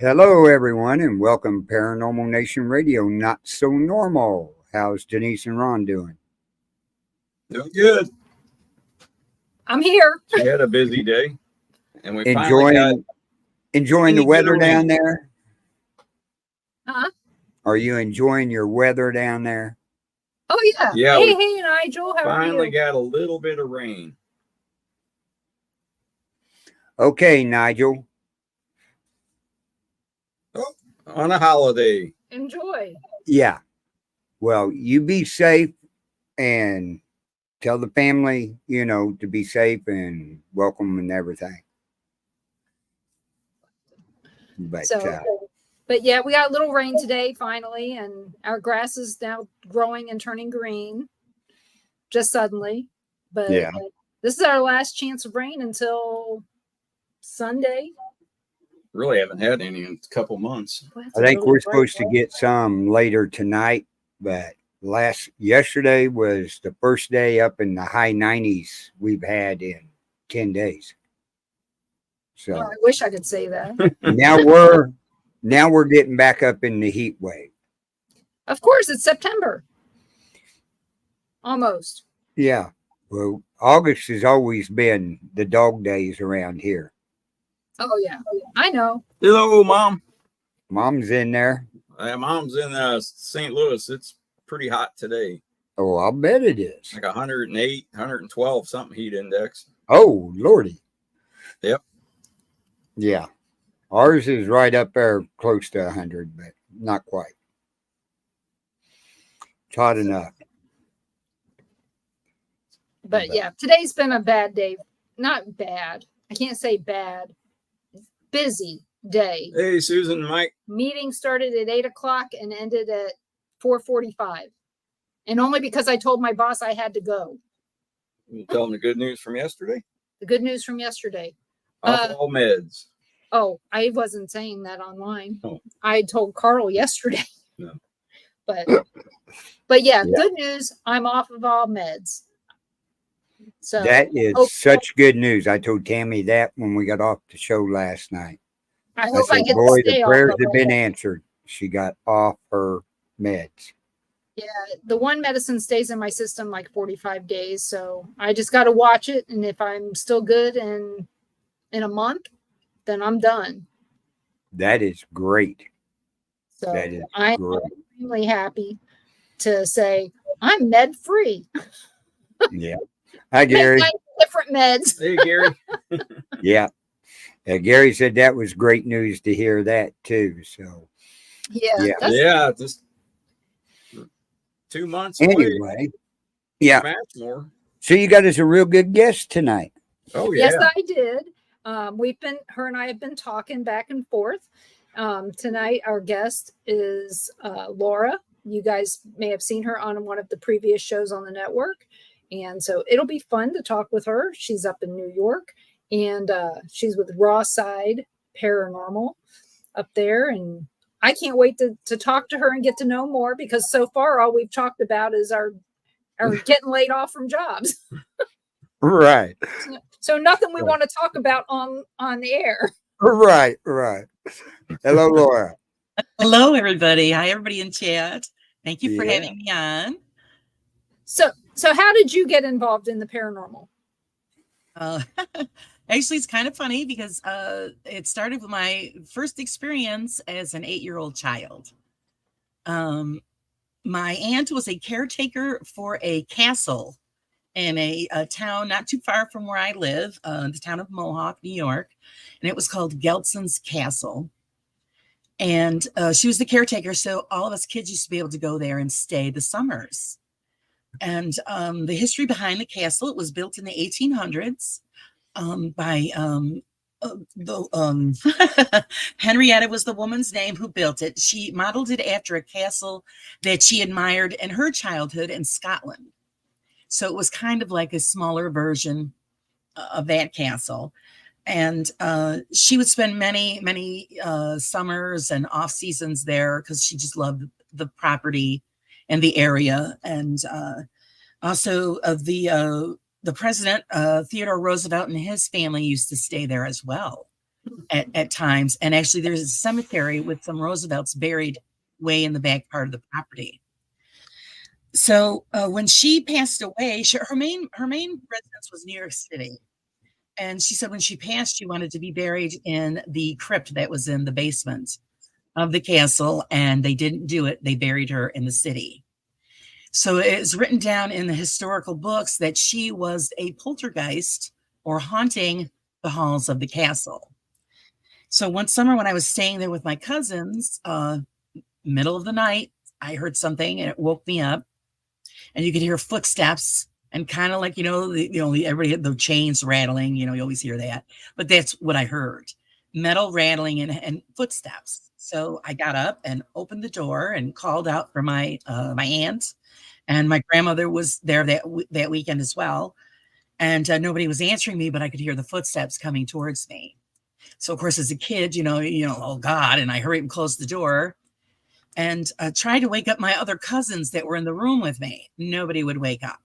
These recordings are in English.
Hello, everyone, and welcome Paranormal Nation Radio. Not so normal. How's Denise and Ron doing? Doing good. I'm here. We had a busy day, and we enjoying the weather down there. Huh? Are you enjoying your weather down there? Oh yeah. Yeah. Hey, Nigel. How are you? Finally got a little bit of rain. Okay, Nigel. Oh, on a holiday. Enjoy. Yeah. Well, you be safe and tell the family, to be safe and welcome and everything. But yeah, we got a little rain today finally, and our grass is now growing and turning green just suddenly. But yeah, this is our last chance of rain until Sunday. Really haven't had any in a couple months. I think we're supposed to get some later tonight, but yesterday was the first day up in the high 90s we've had in 10 days. So I wish I could say that. now we're getting back up in the heat wave. Of course, it's September. Almost. Yeah. Well, August has always been the dog days around here. Oh yeah, I know. Hello, Mom. Mom's in there. Mom's in St. Louis. It's pretty hot today. Oh, I'll bet it is. Like 108, 112, something heat index. Oh, Lordy. Yep. Yeah. Ours is right up there close to 100, but not quite. It's hot enough. But yeah, today's been a bad day. Not bad. I can't say bad. Busy day. Hey, Susan and Mike. Meeting started at 8 o'clock and ended at 4:45. And only because I told my boss I had to go. You tell them the good news from yesterday? The good news from yesterday. Off all meds. Oh, I wasn't saying that online. Oh. I told Carl yesterday. No. But yeah, good news. I'm off of all meds. So that is such good news. I told Tammy that when we got off the show last night. I hope I get boy, to stay the prayers off have been answered. She got off her meds. Yeah, the one medicine stays in my system like 45 days. So I just got to watch it. And if I'm still good in a month, then I'm done. That is great. So that is I'm great. Extremely happy to say I'm med free. Yeah. Hi, Gary. Different meds. Hey, Gary. Yeah. Gary said that was great news to hear that too. So yeah. Just 2 months anyway. Yeah. More. So you got us a real good guest tonight. Oh yeah. Yes, I did. Her and I have been talking back and forth. Tonight our guest is Laura. You guys may have seen her on one of the previous shows on the network. And so it'll be fun to talk with her. She's up in New York, and she's with RAW Side Paranormal up there. And I can't wait to talk to her and get to know more, because so far all we've talked about is our getting laid off from jobs. Right. So nothing we want to talk about on the air. Right. Hello, Laura. Hello, everybody. Hi, everybody in chat. Thank you for having me on. So how did you get involved in the paranormal? Actually, it's kind of funny because it started with my first experience as an 8-year-old child. My aunt was a caretaker for a castle in a town not too far from where I live, the town of Mohawk, New York, and it was called Geltson's Castle. And she was the caretaker, so all of us kids used to be able to go there and stay the summers. And the history behind the castle, it was built in the 1800s by Henrietta was the woman's name who built it. She modeled it after a castle that she admired in her childhood in Scotland. So it was kind of like a smaller version of that castle. And she would spend many summers and off seasons there because she just loved the property and the area. And also the president, Theodore Roosevelt, and his family used to stay there as well. at times. And actually, there's a cemetery with some Roosevelts buried way in the back part of the property. So when she passed away, her main residence was New York City. And she said when she passed, she wanted to be buried in the crypt that was in the basement of the castle, and they didn't do it. They buried her in the city. So it's written down in the historical books that she was a poltergeist or haunting the halls of the castle. So one summer when I was staying there with my cousins, middle of the night, I heard something and it woke me up, and you could hear footsteps and kind of like, everybody had the chains rattling, you always hear that, but that's what I heard, metal rattling and footsteps. So I got up and opened the door and called out for my aunt, and my grandmother was there that weekend as well. And nobody was answering me, but I could hear the footsteps coming towards me. So of course, as a kid, oh God, and I hurried and closed the door and tried to wake up my other cousins that were in the room with me. Nobody would wake up.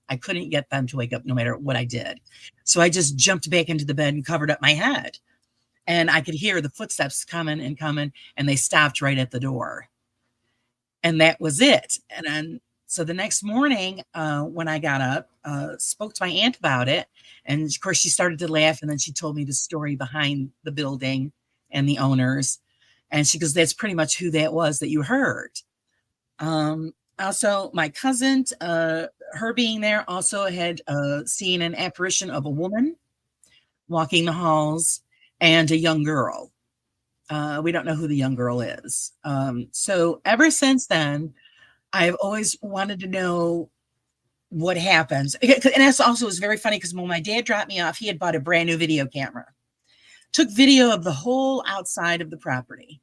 I couldn't get them to wake up no matter what I did. So I just jumped back into the bed and covered up my head. And I could hear the footsteps coming, and they stopped right at the door. And that was it. And then, so the next morning, when I got up, spoke to my aunt about it. And of course, she started to laugh. And then she told me the story behind the building and the owners. And she goes, that's pretty much who that was that you heard. Also, my cousin, her being there, also had seen an apparition of a woman walking the halls and a young girl. We don't know who the young girl is. So ever since then, I've always wanted to know what happens. And that's also was very funny because when my dad dropped me off, he had bought a brand new video camera, took video of the whole outside of the property.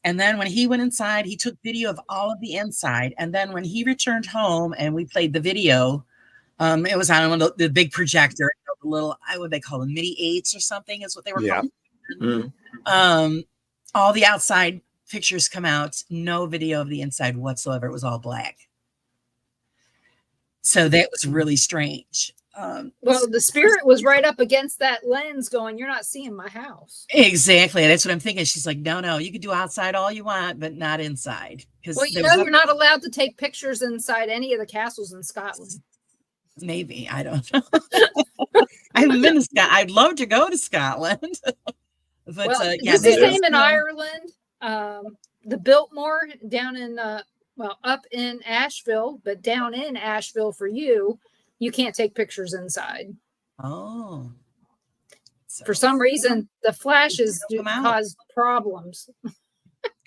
And then when he went inside, he took video of all of the inside. And then when he returned home and we played the video, it was on the big projector, the little, what they call them, mini 8s or something is what they were called. Mm-hmm. All the outside pictures come out, no video of the inside whatsoever. It was all black. So that was really strange. Well, the spirit was right up against that lens going, you're not seeing my house. Exactly. That's what I'm thinking. She's like, no, you can do outside all you want, but not inside. Well, you're not allowed to take pictures inside any of the castles in Scotland. Maybe. I don't know. I haven't been to Scotland. I'd love to go to Scotland. But well, this is the same in Ireland. The Biltmore down in, up in Asheville, but down in Asheville for you can't take pictures inside. Oh. For some reason, the flashes cause problems.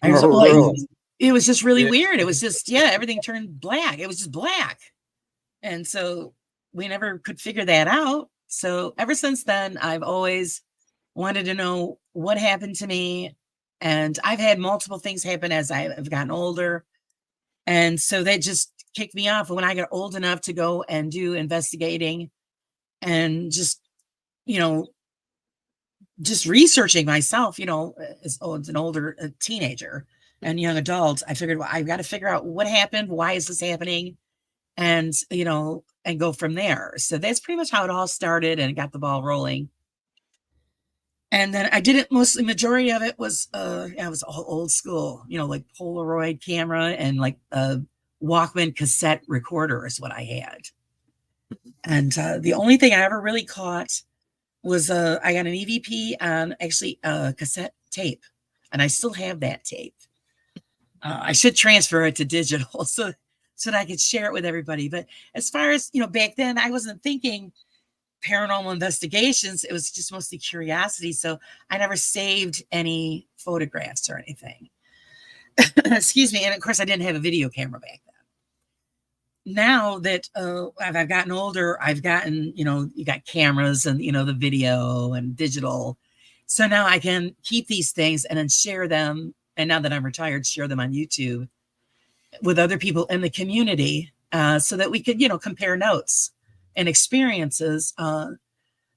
It was just really weird. It was just, everything turned black. It was just black. And so we never could figure that out. So ever since then, I've always wanted to know what happened to me. And I've had multiple things happen as I've gotten older. And so that just kicked me off. When I got old enough to go and do investigating and just researching myself, as an older teenager and young adult, I figured, well, I've got to figure out what happened. Why is this happening? And, and go from there. So that's pretty much how it all started and got the ball rolling. And then I did it majority of it was, I was all old school, like Polaroid camera and like Walkman cassette recorder is what I had. And the only thing I ever really caught was I got an EVP on actually cassette tape, and I still have that tape. I should transfer it to digital so that I could share it with everybody. But as far as, back then, I wasn't thinking paranormal investigations. It was just mostly curiosity. So I never saved any photographs or anything. Excuse me. And of course, I didn't have a video camera back then. Now that I've gotten older, I've gotten, you got cameras and, the video and digital. So now I can keep these things and then share them. And now that I'm retired, share them on YouTube with other people in the community so that we could, compare notes and experiences.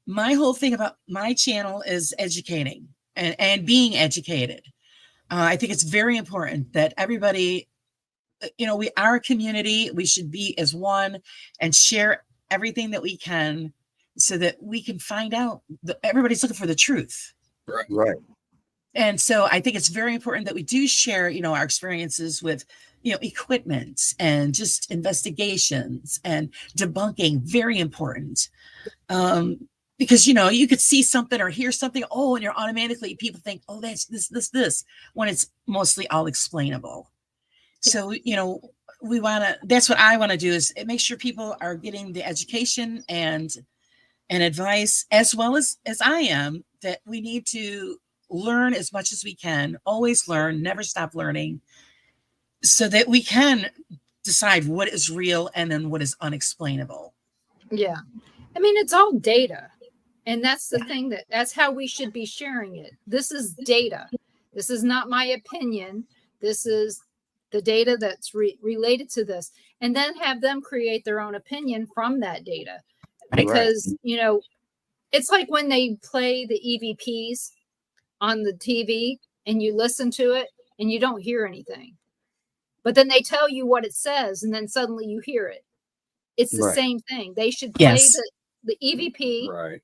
My whole thing about my channel is educating and being educated. I think it's very important that everybody, we are a community. We should be as one and share everything that we can so that we can find out that everybody's looking for the truth. Right. And so I think it's very important that we do share, our experiences with, equipment and just investigations and debunking. Very important. Because, you could see something or hear something. Oh, and you're automatically, people think, oh, that's this, when it's mostly all explainable. So, that's what I want to do is make sure people are getting the education and advice, as well as I am, that we need to learn as much as we can, always learn, never stop learning, so that we can decide what is real and then what is unexplainable. Yeah. I mean, it's all data. And that's the thing, that's how we should be sharing it. This is data. This is not my opinion. This is the data that's related to this. And then have them create their own opinion from that data. Because, it's like when they play the EVPs on the TV and you listen to it and you don't hear anything. But then they tell you what it says and then suddenly you hear it. It's the same thing. They should play the EVP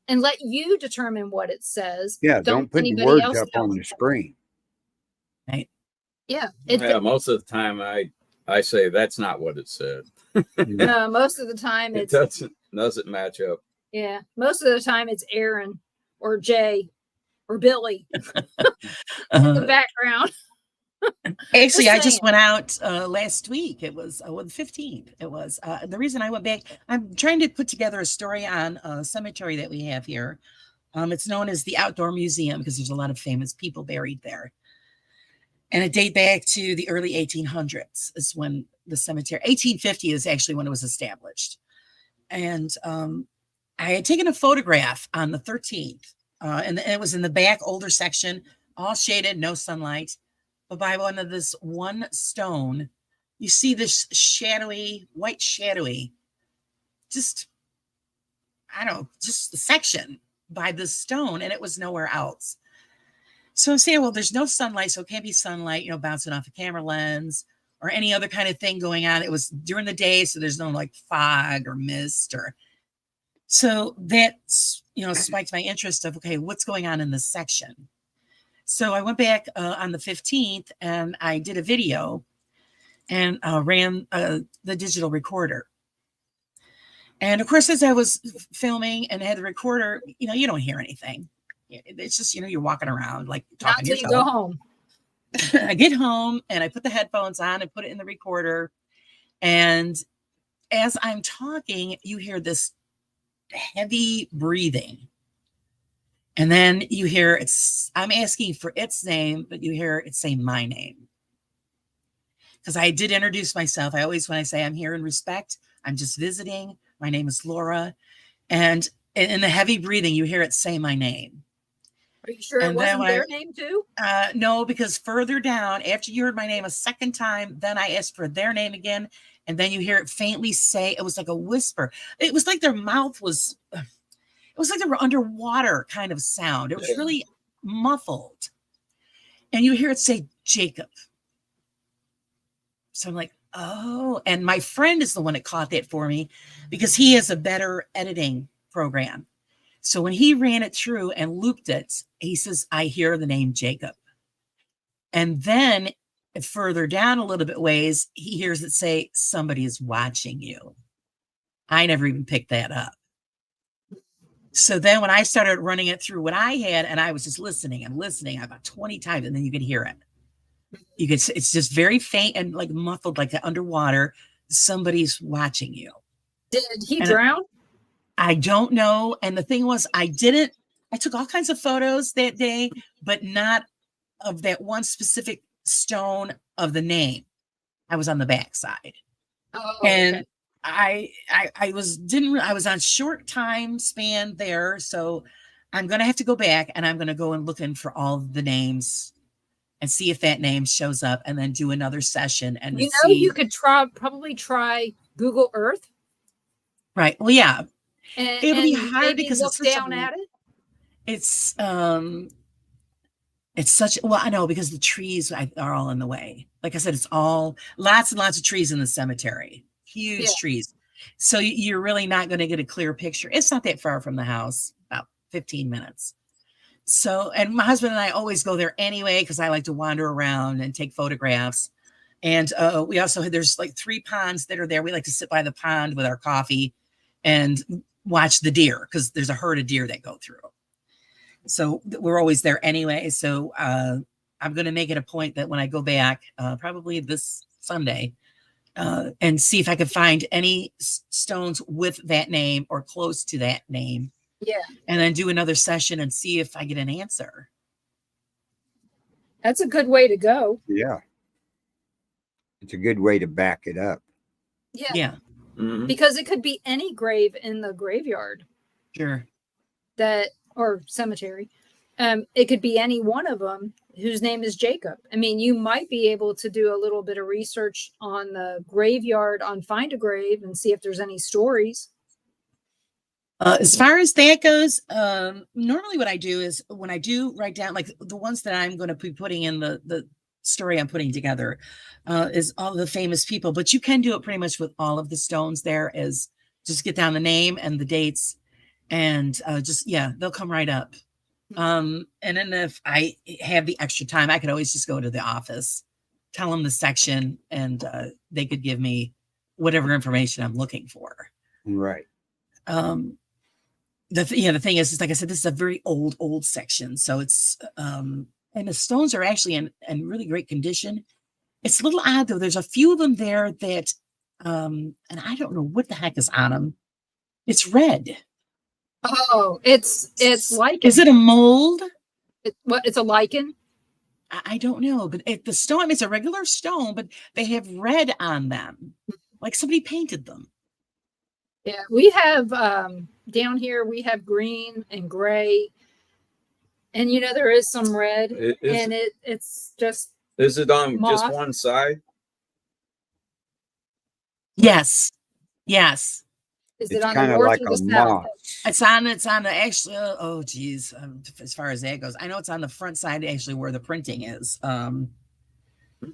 and let you determine what it says. Yeah, don't put the words up on the screen. Right. Yeah. Most of the time I say that's not what it said. Most of the time it doesn't match up. Yeah. Most of the time it's Aaron or Jay or Billy in the background. Actually, I just went out last week. It was the 15th. It was the reason I went back. I'm trying to put together a story on a cemetery that we have here. It's known as the Outdoor Museum because there's a lot of famous people buried there. And it dates back to the early 1800s is when the cemetery, 1850 is actually when it was established. And I had taken a photograph on the 13th, and it was in the back older section, all shaded, no sunlight. But by one stone, you see this white shadowy, just a section by this stone, and it was nowhere else. So I'm saying, well, there's no sunlight, so it can't be sunlight, bouncing off a camera lens or any other kind of thing going on. It was during the day, so there's no like fog or mist so that's, spiked my interest of, okay, what's going on in this section? So I went back on the 15th and I did a video and ran the digital recorder. And of course, as I was filming and had the recorder, you don't hear anything. It's just, you're walking around like talking to yourself. You go home. I get home and I put the headphones on and put it in the recorder. And as I'm talking, you hear this heavy breathing. And then you hear I'm asking for its name, but you hear it say my name. Because I did introduce myself. I always, when I say I'm here in respect, I'm just visiting. My name is Laura. And in the heavy breathing, you hear it say my name. Are you sure it wasn't their name too? No, because further down, after you heard my name a second time, then I asked for their name again. And then you hear it faintly say, it was like a whisper. It was like their mouth was, it was like they were underwater kind of sound. It was really muffled. And you hear it say, Jacob. So I'm like, oh. And my friend is the one that caught that for me because he has a better editing program. So when he ran it through and looped it, he says, I hear the name Jacob. And then further down a little bit ways, he hears it say, somebody is watching you. I never even picked that up. So then when I started running it through what I had, and I was just listening about 20 times, and then you could hear it. It's just very faint and like muffled, like underwater. Somebody's watching you. Did he drown? I don't know. And the thing was, I took all kinds of photos that day, but not of that one specific stone of the name. I was on the backside. Oh, and okay. I was on short time span there. So I'm going to have to go back and I'm going to go and look in for all the names and see if that name shows up and then do another session. And you could probably try Google Earth. Right. Well, yeah. It'll be hard because look down at it. It's such, well, I know because the trees are all in the way. Like I said, it's all lots and lots of trees in the cemetery, huge trees. So you're really not going to get a clear picture. It's not that far from the house, about 15 minutes. So, and my husband and I always go there anyway, because I like to wander around and take photographs. And we also there's like 3 ponds that are there. We like to sit by the pond with our coffee and watch the deer, because there's a herd of deer that go through. So we're always there anyway. So I'm going to make it a point that when I go back, probably this Sunday, and see if I could find any stones with that name or close to that name. Yeah. And then do another session and see if I get an answer. That's a good way to go. Yeah. It's a good way to back it up. Yeah. Yeah, Mhm. Because it could be any grave in the graveyard sure. or cemetery. It could be any one of them whose name is Jacob. I mean, you might be able to do a little bit of research on the graveyard on Find a Grave and see if there's any stories. As far as that goes, normally what I do is when I do write down, like the ones that I'm going to be putting in the story I'm putting together, is all the famous people, but you can do it pretty much with all of the stones. There is just get down the name and the dates, and they'll come right up. And then if I have the extra time, I could always just go to the office, tell them the section, and they could give me whatever information I'm looking for. Right. The thing is like I said, this is a very old section. So it's, and the stones are actually in really great condition. It's a little odd though. There's a few of them there that, and I don't know what the heck is on them. It's red. Oh, it's lichen. Is it a mold? It's a lichen? I don't know, but the stone, I mean, it's a regular stone, but they have red on them. Like somebody painted them. Yeah, we have down here, we have green and gray. And there is some red. It's just. Is it on moss. just one side? Yes. Yes. Is It's it on kind the of north like or a the south? It's on the actually, oh geez. As far as that goes, I know it's on the front side, actually, where the printing is.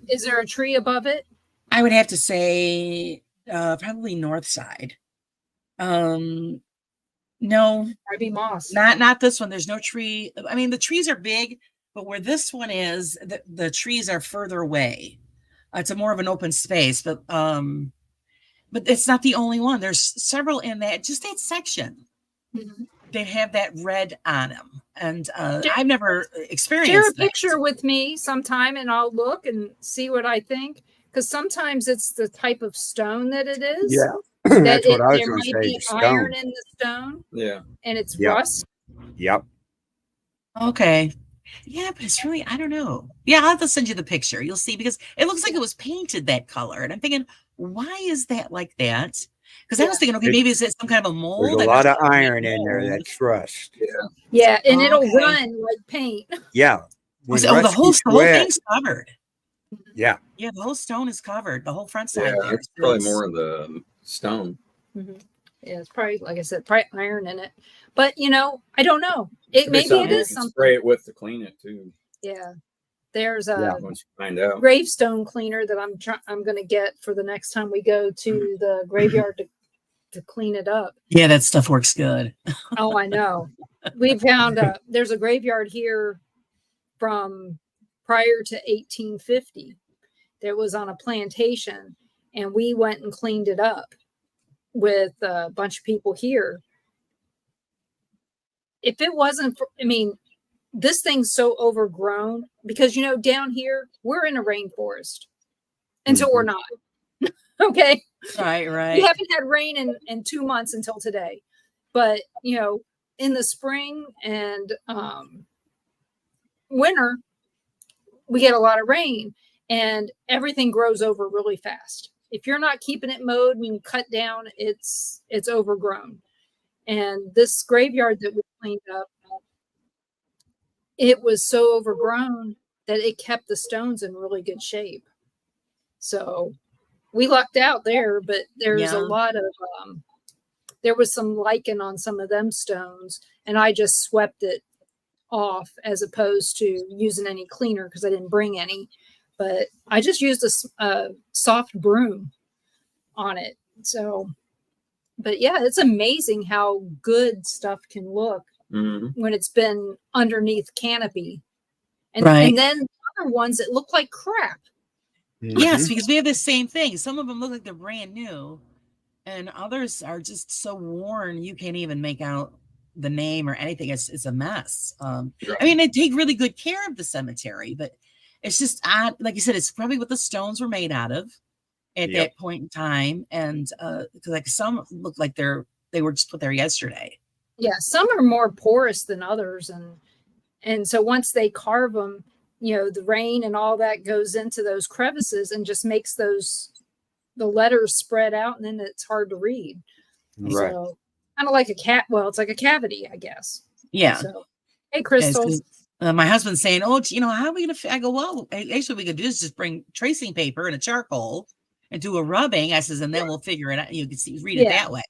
Is there a tree above it? I would have to say, probably north side. No, Maybe moss. not this one. There's no tree. I mean, the trees are big, but where this one is, the trees are further away. It's a more of an open space, but it's not the only one. There's several in that section. Mm-hmm. They have that red on them, and I've never experienced. Share a picture with me sometime, and I'll look and see what I think. Because sometimes it's the type of stone that it is. Yeah. That's what I was there going to might say. be The stone. iron in the stone, Yeah. and it's Yep. rust. Yep. Okay. Yeah, but it's really, I don't know. Yeah, I'll have to send you the picture. You'll see, because it looks like it was painted that color. And I'm thinking, why is that like that? Because I was thinking, okay, maybe is it some kind of a mold? There's a lot of iron in there. That's rust. Yeah, and it'll Okay. run like paint. Yeah. When the rust whole gets wet- thing's covered. Yeah. Yeah, the whole stone is covered. The whole front side. Yeah, there. it's probably more of the stone. Mm-hmm. Yeah, it's probably, like I said, probably iron in it. But I don't know. Could be Maybe something it you is can something. Spray it with to clean it too. Yeah, there's a Once you find out. gravestone cleaner that I'm going to get for the next time we go to the graveyard to clean it up. Yeah, that stuff works good. Oh, I know. We found there's a graveyard here from prior to 1850 that was on a plantation, and we went and cleaned it up with a bunch of people here. If it wasn't for, this thing's so overgrown because, down here, we're in a rainforest until we're not. Okay. Right. We haven't had rain in 2 months until today. But, in the spring and winter, we get a lot of rain and everything grows over really fast. If you're not keeping it mowed and cut down, it's overgrown. And this graveyard that we cleaned up, it was so overgrown that it kept the stones in really good shape. So we lucked out there, but there's a lot of, there was some lichen on some of them stones, and I just swept it off as opposed to using any cleaner because I didn't bring any. But I just used a soft broom on it. So, but yeah, it's amazing how good stuff can look when it's been underneath canopy. And, Right. and then other ones that look like crap. Yes, because we have the same thing. Some of them look like they're brand new, and others are just so worn you can't even make out the name or anything. It's a mess. I mean, they take really good care of the cemetery, but it's just odd. Like you said, it's probably what the stones were made out of at that point in time, and because like some look like they were just put there yesterday. Yeah, some are more porous than others, and so once they carve them, the rain and all that goes into those crevices and just makes the letters spread out, and then it's hard to read. Right. So kind of like a cat. Well, it's like a cavity, I guess. Yeah. So, hey, Crystal. My husband's saying, "Oh, how are we gonna?" I go, "Well, actually, what we could do is just bring tracing paper and a charcoal and do a rubbing." I says, and then we'll figure it out. You can read it that way.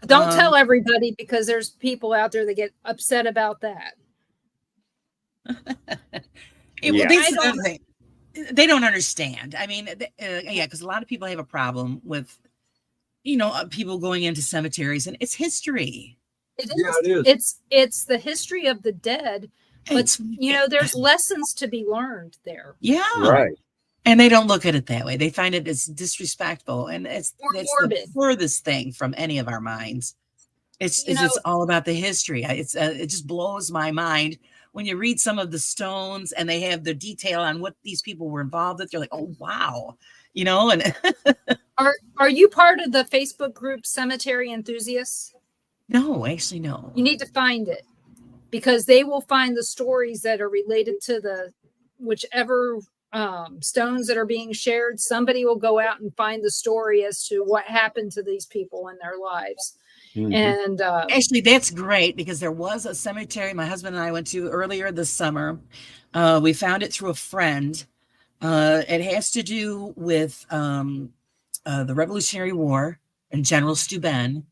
Don't tell everybody, because there's people out there that get upset about that. They don't understand. I mean, because a lot of people have a problem with, people going into cemeteries, and it's history. It is. It's the history of the dead, but there's lessons to be learned there. Yeah, right. And they don't look at it that way. They find it as disrespectful, and it's the furthest thing from any of our minds. It's all about the history. It just blows my mind when you read some of the stones and they have the detail on what these people were involved with. You're like, oh wow, And are you part of the Facebook group Cemetery Enthusiasts? No, actually, no. You need to find it, because they will find the stories that are related to the whichever stones that are being shared. Somebody will go out and find the story as to what happened to these people in their lives. And actually, that's great, because there was a cemetery my husband and I went to earlier this summer. We found it through a friend. It has to do with the Revolutionary War and General Steuben.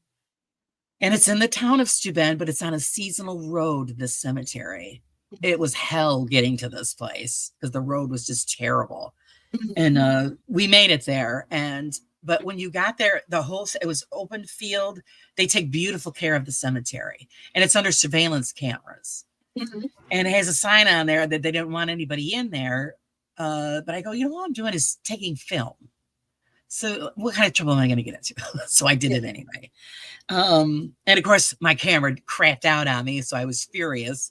And it's in the town of Steuben, but it's on a seasonal road, this cemetery. It was hell getting to this place because the road was just terrible. And we made it there. But when you got there, it was open field. They take beautiful care of the cemetery, and it's under surveillance cameras. And it has a sign on there that they don't want anybody in there. But I go, all I'm doing is taking film. So what kind of trouble am I going to get into? So I did it anyway. And of course, my camera crapped out on me, so I was furious.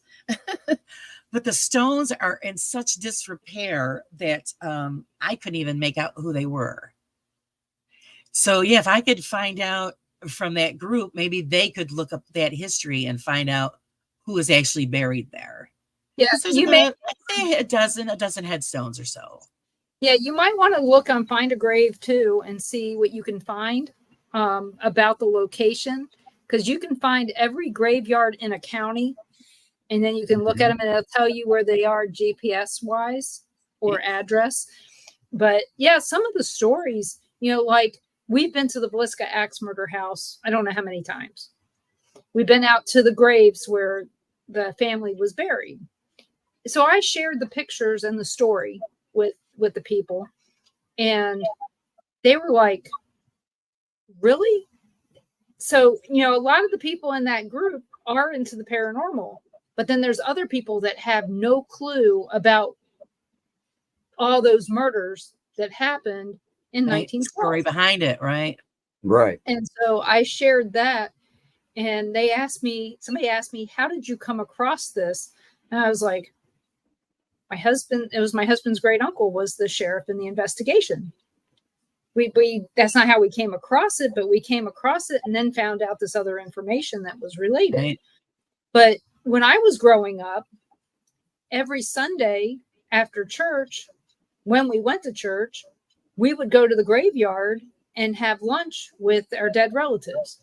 But the stones are in such disrepair that I couldn't even make out who they were. So yeah, if I could find out from that group, maybe they could look up that history and find out who is actually buried there. Yeah, you may a dozen headstones or so. Yeah, you might want to look on Find a Grave too and see what you can find about the location, because you can find every graveyard in a county, and then you can look at them and it'll tell you where they are GPS wise or address. But yeah, some of the stories, like we've been to the Villisca Axe Murder House, I don't know how many times. We've been out to the graves where the family was buried. So I shared the pictures and the story with the people, and they were like, really? So, a lot of the people in that group are into the paranormal, but then there's other people that have no clue about all those murders that happened in 1912. Story behind it, right? Right. And so I shared that, and somebody asked me, how did you come across this? And I was like, it was my husband's great uncle was the sheriff in the investigation. That's not how we came across it, but we came across it and then found out this other information that was related. Right. But when I was growing up, every Sunday after church, when we went to church, we would go to the graveyard and have lunch with our dead relatives.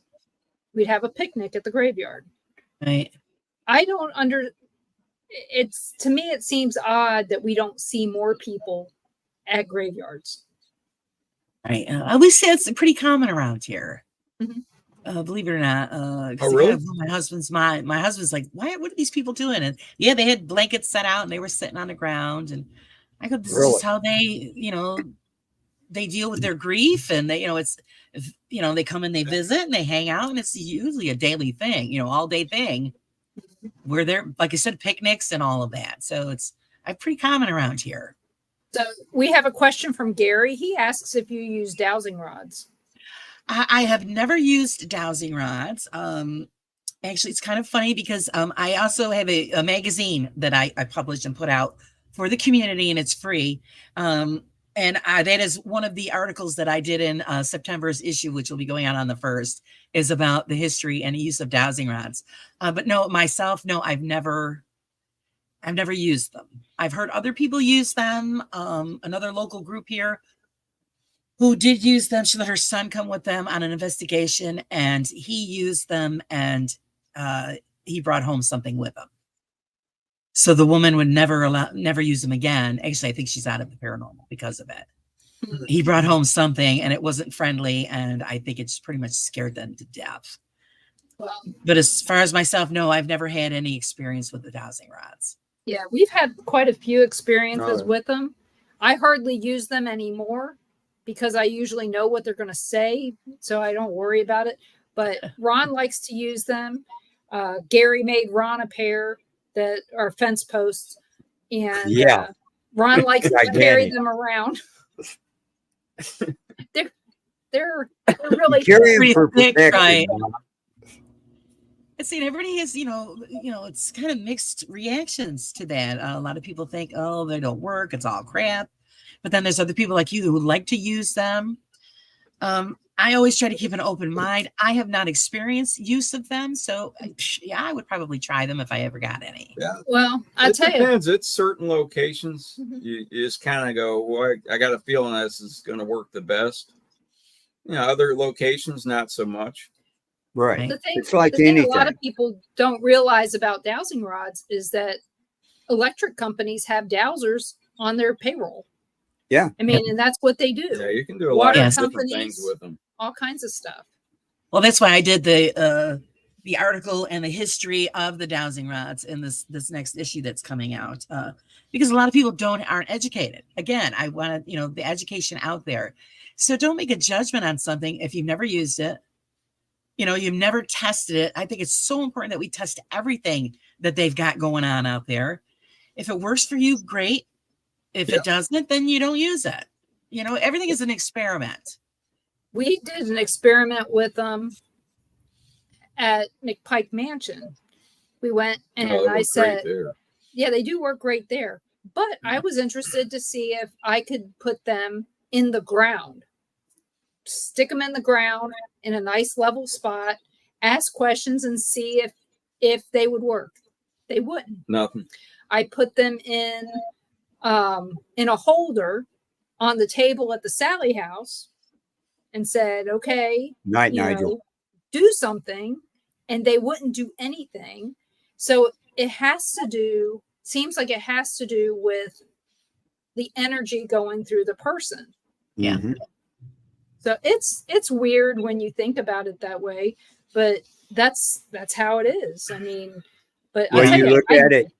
We'd have a picnic at the graveyard. Right. To me, it seems odd that we don't see more people at graveyards. Right. We say it's pretty common around here. Mm-hmm. Believe it or not. Really? My husband's mind. My husband's like, what are these people doing? And yeah, they had blankets set out and they were sitting on the ground. And I go, this is just how they, they deal with their grief. And they, they come and they visit and they hang out, and it's usually a daily thing, all day thing. where they're, like I said, picnics and all of that. So it's pretty common around here. So we have a question from Gary. He asks if you use dowsing rods. I have never used dowsing rods. Actually, it's kind of funny because I also have a magazine that I published and put out for the community, and it's free. And that is one of the articles that I did in September's issue, which will be going out on the 1st, is about the history and use of dowsing rods. But no, myself, no, I've never used them. I've heard other people use them. Another local group here who did use them, she let her son come with them on an investigation, and he used them, and he brought home something with him. So the woman would never use them again. Actually, I think she's out of the paranormal because of it. He brought home something, and it wasn't friendly, and I think it just pretty much scared them to death. Well, But as far as myself, no, I've never had any experience with the dowsing rods. yeah, we've had quite a few experiences Oh. with them. I hardly use them anymore because I usually know what they're going to say, so I don't worry about it. But Ron likes to use them. Gary made Ron a pair that are fence posts, and Yeah. Ron likes I to get carry it. them around. they're really Carry 'em Pretty for thick, protection. right? Mom. And see, everybody has, it's kind of mixed reactions to that. A lot of people think, oh, they don't work. It's all crap. But then there's other people like you who like to use them. I always try to keep an open mind. I have not experienced use of them. So yeah, I would probably try them if I ever got any. Yeah. well. I It tell you, depends. It's certain locations. Mhm. You just kind of go, well, I got a feeling this is going to work the best. Other locations, not so much. Right. the thing, It's like the thing a anything. lot of people don't realize about dowsing rods is that electric companies have dowsers on their payroll. Yeah. I mean, and that's what they do. Yeah, you can do a Water lot of different companies. things with them. All kinds of stuff. Well, that's why I did the article and the history of the dowsing rods in this next issue that's coming out, because a lot of people aren't educated. Again, I wanted the education out there. So don't make a judgment on something if you've never used it. You've never tested it. I think it's so important that we test everything that they've got going on out there. If it works for you, great. If it doesn't, then you don't use it. Everything is an experiment. We did an experiment with them at McPike Mansion. We went and Oh, they I work said, great there. yeah, they do work great there. But I was interested to see if I could put them in the ground, stick them in the ground in a nice level spot, ask questions and see if they would work. They wouldn't. Nothing. I put them in a holder on the table at the Sally house and said, okay, Night, you Nigel. know, do something, and they wouldn't do anything. So it seems like it has to do with the energy going through the person. Yeah. Mhm. So it's weird when you think about it that way, but that's how it is. I mean, but I When tell you you, look at it,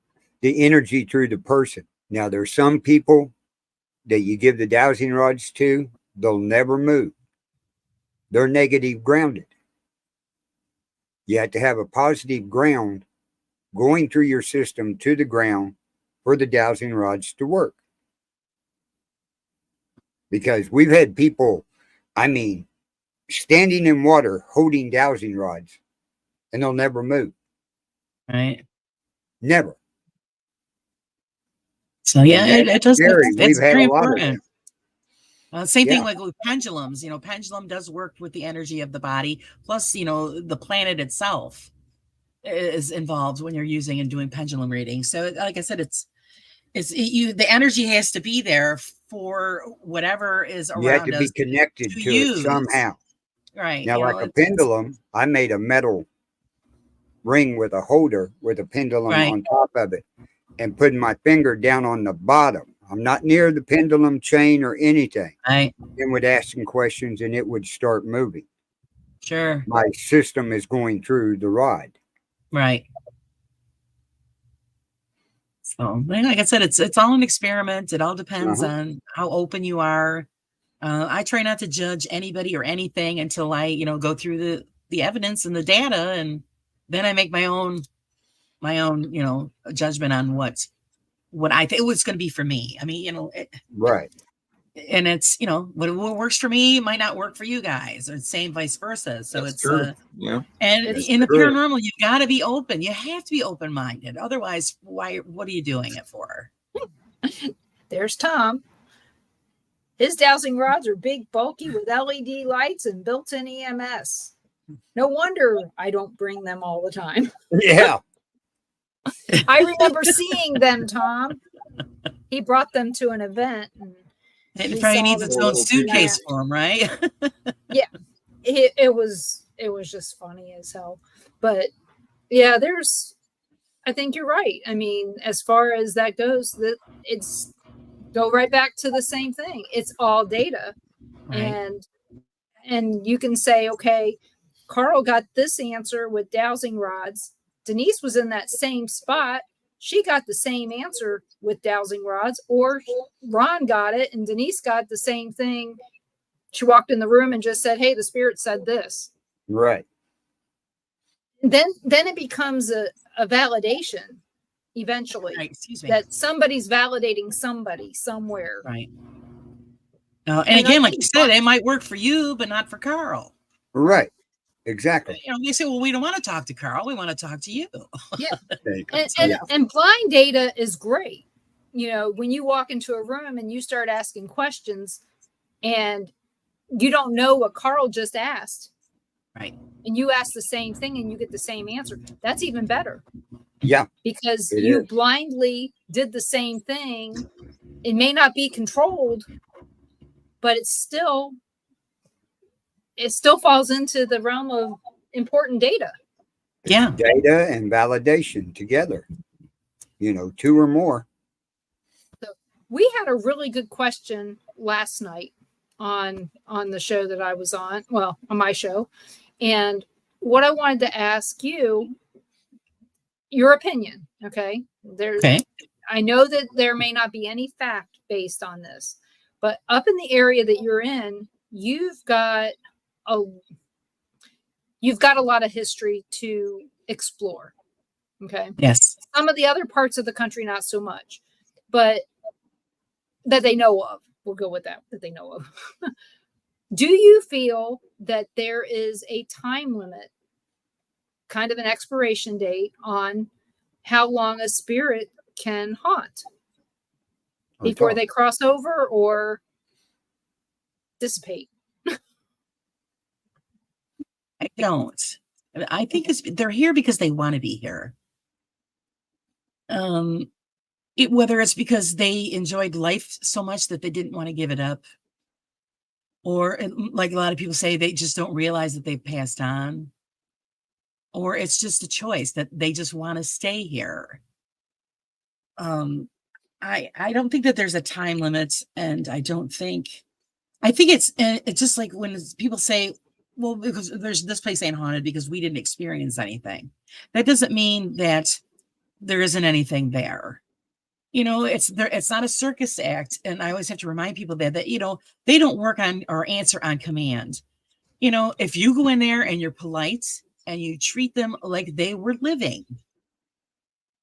the energy through the person. Now, there's some people that you give the dowsing rods to, they'll never move. They're negative grounded. You have to have a positive ground going through your system to the ground for the dowsing rods to work. Because we've had people, standing in water holding dowsing rods, and they'll never move. Right. Never. So yeah, it does. Scary. It's We've had very a lot of important. Same thing Yeah. like with pendulums. Pendulum does work with the energy of the body. Plus, the planet itself is involved when you're using and doing pendulum readings. So, like I said, the energy has to be there for whatever is around You have to be us connected to use. it somehow. Right. Now, like a pendulum, I made a metal ring with a holder with a pendulum Right. on top of it and putting my finger down on the bottom. I'm not near the pendulum chain or anything. Right. Then would ask some questions and it would start moving. Sure. My system is going through the rod. Right. So, like I said, it's all an experiment. It all depends on how open you are. I try not to judge anybody or anything until I, go through the evidence and the data, and then I make my own my own, judgment on what I think it was going to be for me. I mean, Right. and it's, what works for me might not work for you guys, or same vice versa. So That's it's true. Yeah. and It's in the true. paranormal, you got to be open. You have to be open-minded. Otherwise, what are you doing it for? There's Tom. His dowsing rods are big, bulky, with LED lights and built-in EMS. No wonder I don't bring them all the time. Yeah. I remember seeing them, Tom. He brought them to an event. And It we probably saw needs them. its own suitcase for him, right? It was just funny as hell. But yeah, I think you're right. I mean, as far as that goes, that it's go right back to the same thing. It's all data. Right. And you can say, okay, Carl got this answer with dowsing rods. Denise was in that same spot. She got the same answer with dowsing rods, or Ron got it and Denise got the same thing. She walked in the room and just said, hey, the spirit said this. Right. Then it becomes a validation eventually. Right. Excuse me. That somebody's validating somebody somewhere. Right. And again, like you said, it might work for you, but not for Carl. Right. Exactly. They say, well, we don't want to talk to Carl. We want to talk to you. Yeah. And blind data is great. When you walk into a room and you start asking questions and you don't know what Carl just asked. Right. And you ask the same thing and you get the same answer. That's even better. Yeah. Because It you is. blindly did the same thing. It may not be controlled, but it still falls into the realm of important data. Yeah. Data and validation together. Two or more. So we had a really good question last night on the show that I was on, well, on my show. And what I wanted to ask you, your opinion, okay? I know that there may not be any fact based on this, but up in the area that you're in, you've got a lot of history to explore. Okay. Yes. Some of the other parts of the country, not so much, but that they know of. We'll go with that they know of. Do you feel that there is a time limit, kind of an expiration date on how long a spirit can haunt before they cross over or dissipate? I don't. I think they're here because they want to be here. Whether it's because they enjoyed life so much that they didn't want to give it up, or like a lot of people say, they just don't realize that they've passed on, or it's just a choice that they just want to stay here. I don't think that there's a time limit, and I think it's just like when people say, well, because there's this place ain't haunted because we didn't experience anything. That doesn't mean that there isn't anything there. It's not a circus act. And I always have to remind people that they don't work on or answer on command. If you go in there and you're polite and you treat them like they were living,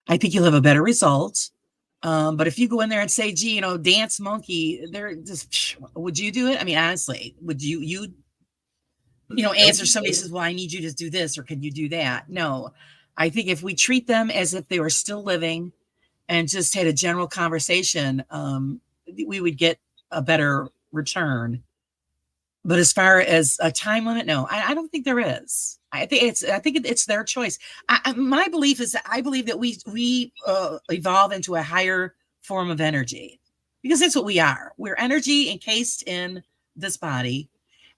I think you'll have a better result. But if you go in there and say, gee, dance monkey, they're just, would you do it? I mean, honestly, would you answer somebody says, well, I need you to do this, or can you do that? No, I think if we treat them as if they were still living and just had a general conversation, we would get a better return. But as far as a time limit, no, I don't think there is. I think it's their choice. My belief is that I believe that we evolve into a higher form of energy, because that's what we are. We're energy encased in this body.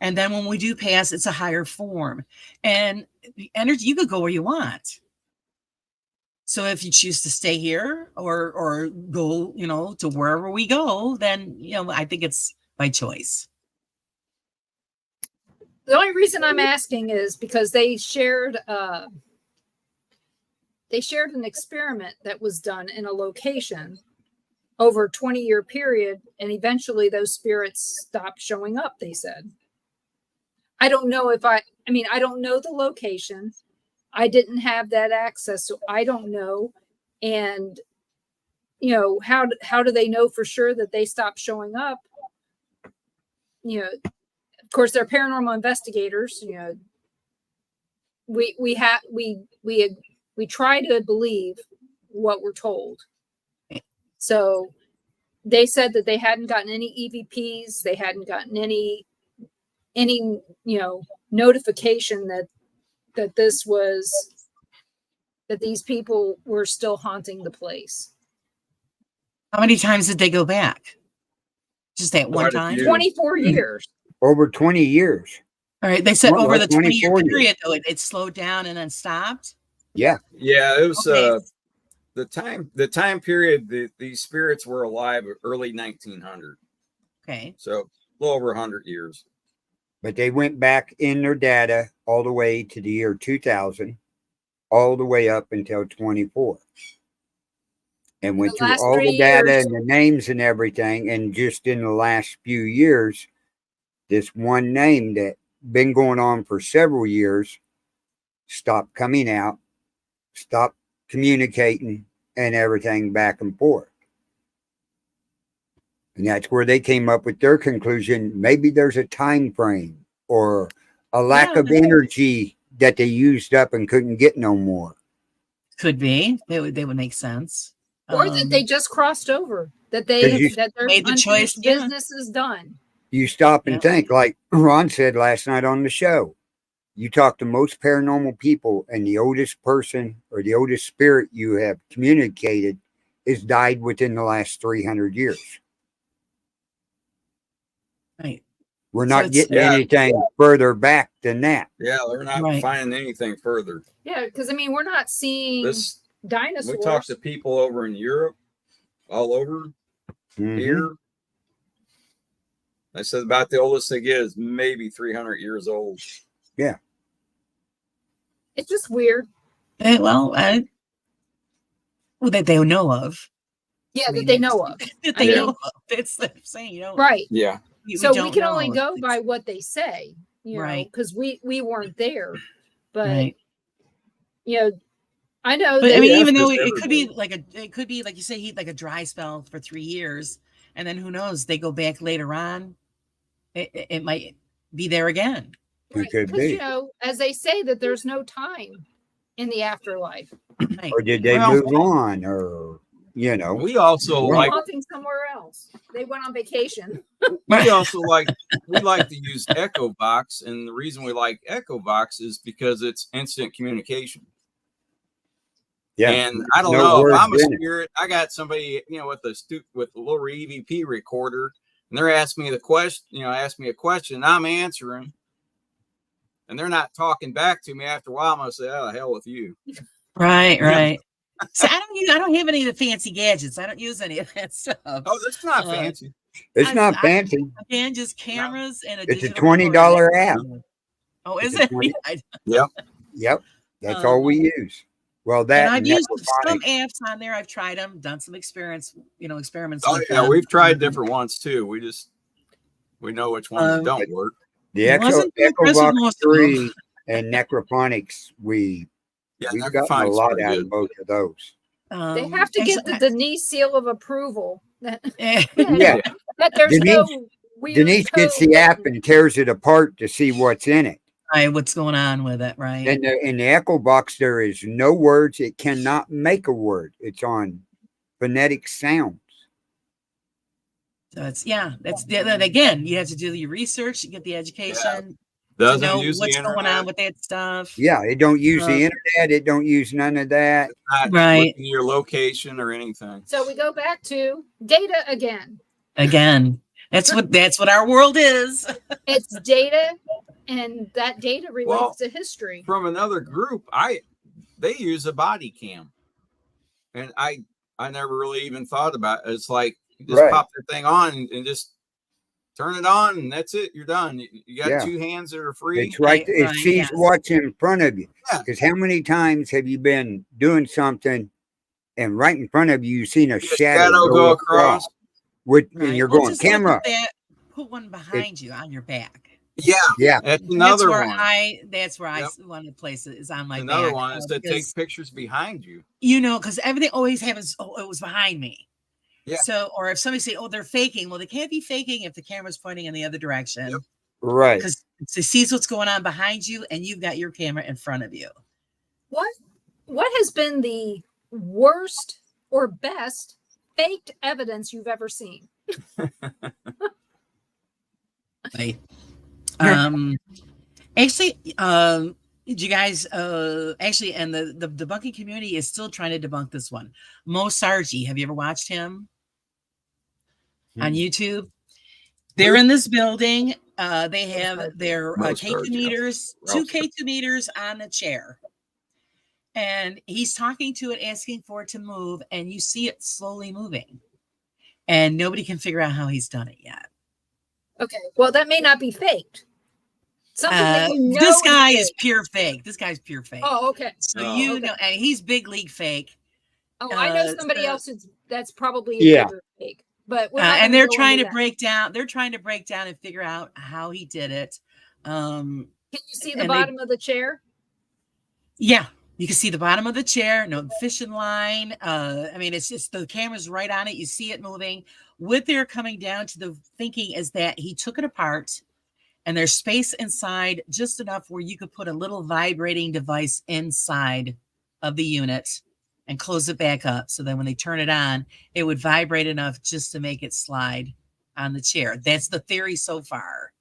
And then when we do pass, it's a higher form. And the energy, you could go where you want. So if you choose to stay here or go, to wherever we go, then, I think it's by choice. The only reason I'm asking is because they shared an experiment that was done in a location over a 20-year period, and eventually those spirits stopped showing up, they said. I don't know I don't know the location. I didn't have that access, so I don't know. And how do they know for sure that they stopped showing up? Of course, they're paranormal investigators. We try to believe what we're told. So they said that they hadn't gotten any EVPs, they hadn't gotten any notification that these people were still haunting the place. How many times did they go back? Just that one Quite a time? few. 24 years. Over 20 years. All right. They said Well, over the 20-year 24 years. period, though, it slowed down and then stopped. Yeah. Yeah, it was Okay. the time period these spirits were alive early 1900. Okay. So a little over 100 years. But they went back in their data all the way to the year 2000, all the way up until 24. And went The through last all 3 the data years. and the names and everything. And just in the last few years, this one name that been going on for several years stopped coming out, stopped communicating and everything back and forth. And that's where they came up with their conclusion. Maybe there's a time frame or a lack of energy that they used up and couldn't get no more. Could be. They would make sense. Or that they just crossed over, that their made the choice, unfinished business is done. You stop and Yeah. think, like Ron said last night on the show. You talk to most paranormal people, and the oldest person or the oldest spirit you have communicated is died within the last 300 years. Right. We're So not it's- getting Yeah. anything further back than that. Yeah, they're not Right. finding anything further. Yeah, because we're not seeing This dinosaurs. we talked to people over in Europe, all over Mhm. here. I said about the oldest they get is maybe 300 years old. It's just weird. Well, that they know of. Yeah, I mean, that they know of. That I they mean- know of. That's what I'm saying. Right. Yeah. So we don't can know only if go it's- by what they say, Right. because we weren't there. But Right. I know But that I mean, Yeah, even though that's it could be everybody. it could be like you say, like a dry spell for 3 years, and then who knows? They go back later on. It might be there again. It could because be. as they say that there's no time in the afterlife. Right. Or did they Well, move on? Or, We also Right. They're like haunting somewhere else. They went on vacation. we also like to use Echo Box, and the reason we like Echo Box is because it's instant communication. yeah. And I don't No know if words I'm a in it. spirit. I got somebody, with a little EVP recorder, and they're asking me the question. Ask me a question, and I'm answering, and they're not talking back to me. After a while, I'm gonna say, "Oh, hell with you." Right. Right. So I don't have any of the fancy gadgets. I don't use any of that stuff. Oh, that's not fancy. It's not I- fancy. Again, just cameras and a It's a digital $20 recorder. app. Oh, It's is a it? 20 Yep. That's all we use. Well, that And I've and used Necrophonic. some apps on there. I've tried them, done some experiments Oh with yeah, them. we've tried different ones too. We know which ones don't work. The It wasn't too impressive EchoBox most of them. 3 and Necrophonics, we've Yeah, gotten a Necrophonic's lot pretty out good. of both of those. They have to get the Denise seal of approval. That Yeah. that there's Denise- no weird Denise gets code the app written. and tears it apart to see what's in it. Right, what's going on with it, right? And in the Echo Box, there is no words. It cannot make a word. It's on phonetic sounds. So then again, you have to do your research, you get the education, to Doesn't know use what's the going internet. on with that stuff. Yeah, it don't use Uh, the internet. It don't use none of that. Not Right. looking at your location or anything. So we go back to data again. Again, that's what our world is. It's data, and that data relates Well, to history. From another group, they use a body cam, and I never really even thought about it. It's like you just Right. pop the thing on and just turn it on, and that's it. You're done. You got Yeah. 2 hands that are free. It's right. Right, It right, sees yes. what's in front of you. Yeah. Because how many times have you been doing something and right in front of you, you've seen a See a shadow go across. and Right. you're Well, going, just look at camera. that. Put one behind you on your back. Yeah. That's That's another where one. That's where Yep. I want to place it is on my Another back. one is to Because, take pictures behind you. you know, because everything always happens. Oh, it was behind me. Yeah. So, or if somebody say, "Oh, they're faking," well, they can't be faking if the camera's pointing in the other direction. Yep. Right. Because it sees what's going on behind you, and you've got your camera in front of you. What has been the worst or best faked evidence you've ever seen? Right. Actually, did you guys actually, and the debunking community is still trying to debunk this one. Mo Sargi, have you ever watched him on YouTube? They're in this building. They have their Mo K2 Sargi, meters, yeah. two K2 meters on a chair. And he's talking to it, asking for it to move, and you see it slowly moving. And nobody can figure out how he's done it yet. Okay, well, that may not be faked. Something that you know this guy is fake. pure fake. This guy's pure fake. Oh, okay. So okay. know, and he's big league fake. Oh, I know somebody else that's probably a bigger fake. But and they're trying to break down. They're trying to break down and figure out how he did it. Can you see the bottom of the chair? Yeah, you can see the bottom of the chair. No, the fishing line. I mean, it's just the camera's right on it. You see it moving. What they're coming down to the thinking is that he took it apart, and there's space inside just enough where you could put a little vibrating device inside of the unit and close it back up. So then when they turn it on, it would vibrate enough just to make it slide on the chair. That's the theory so far.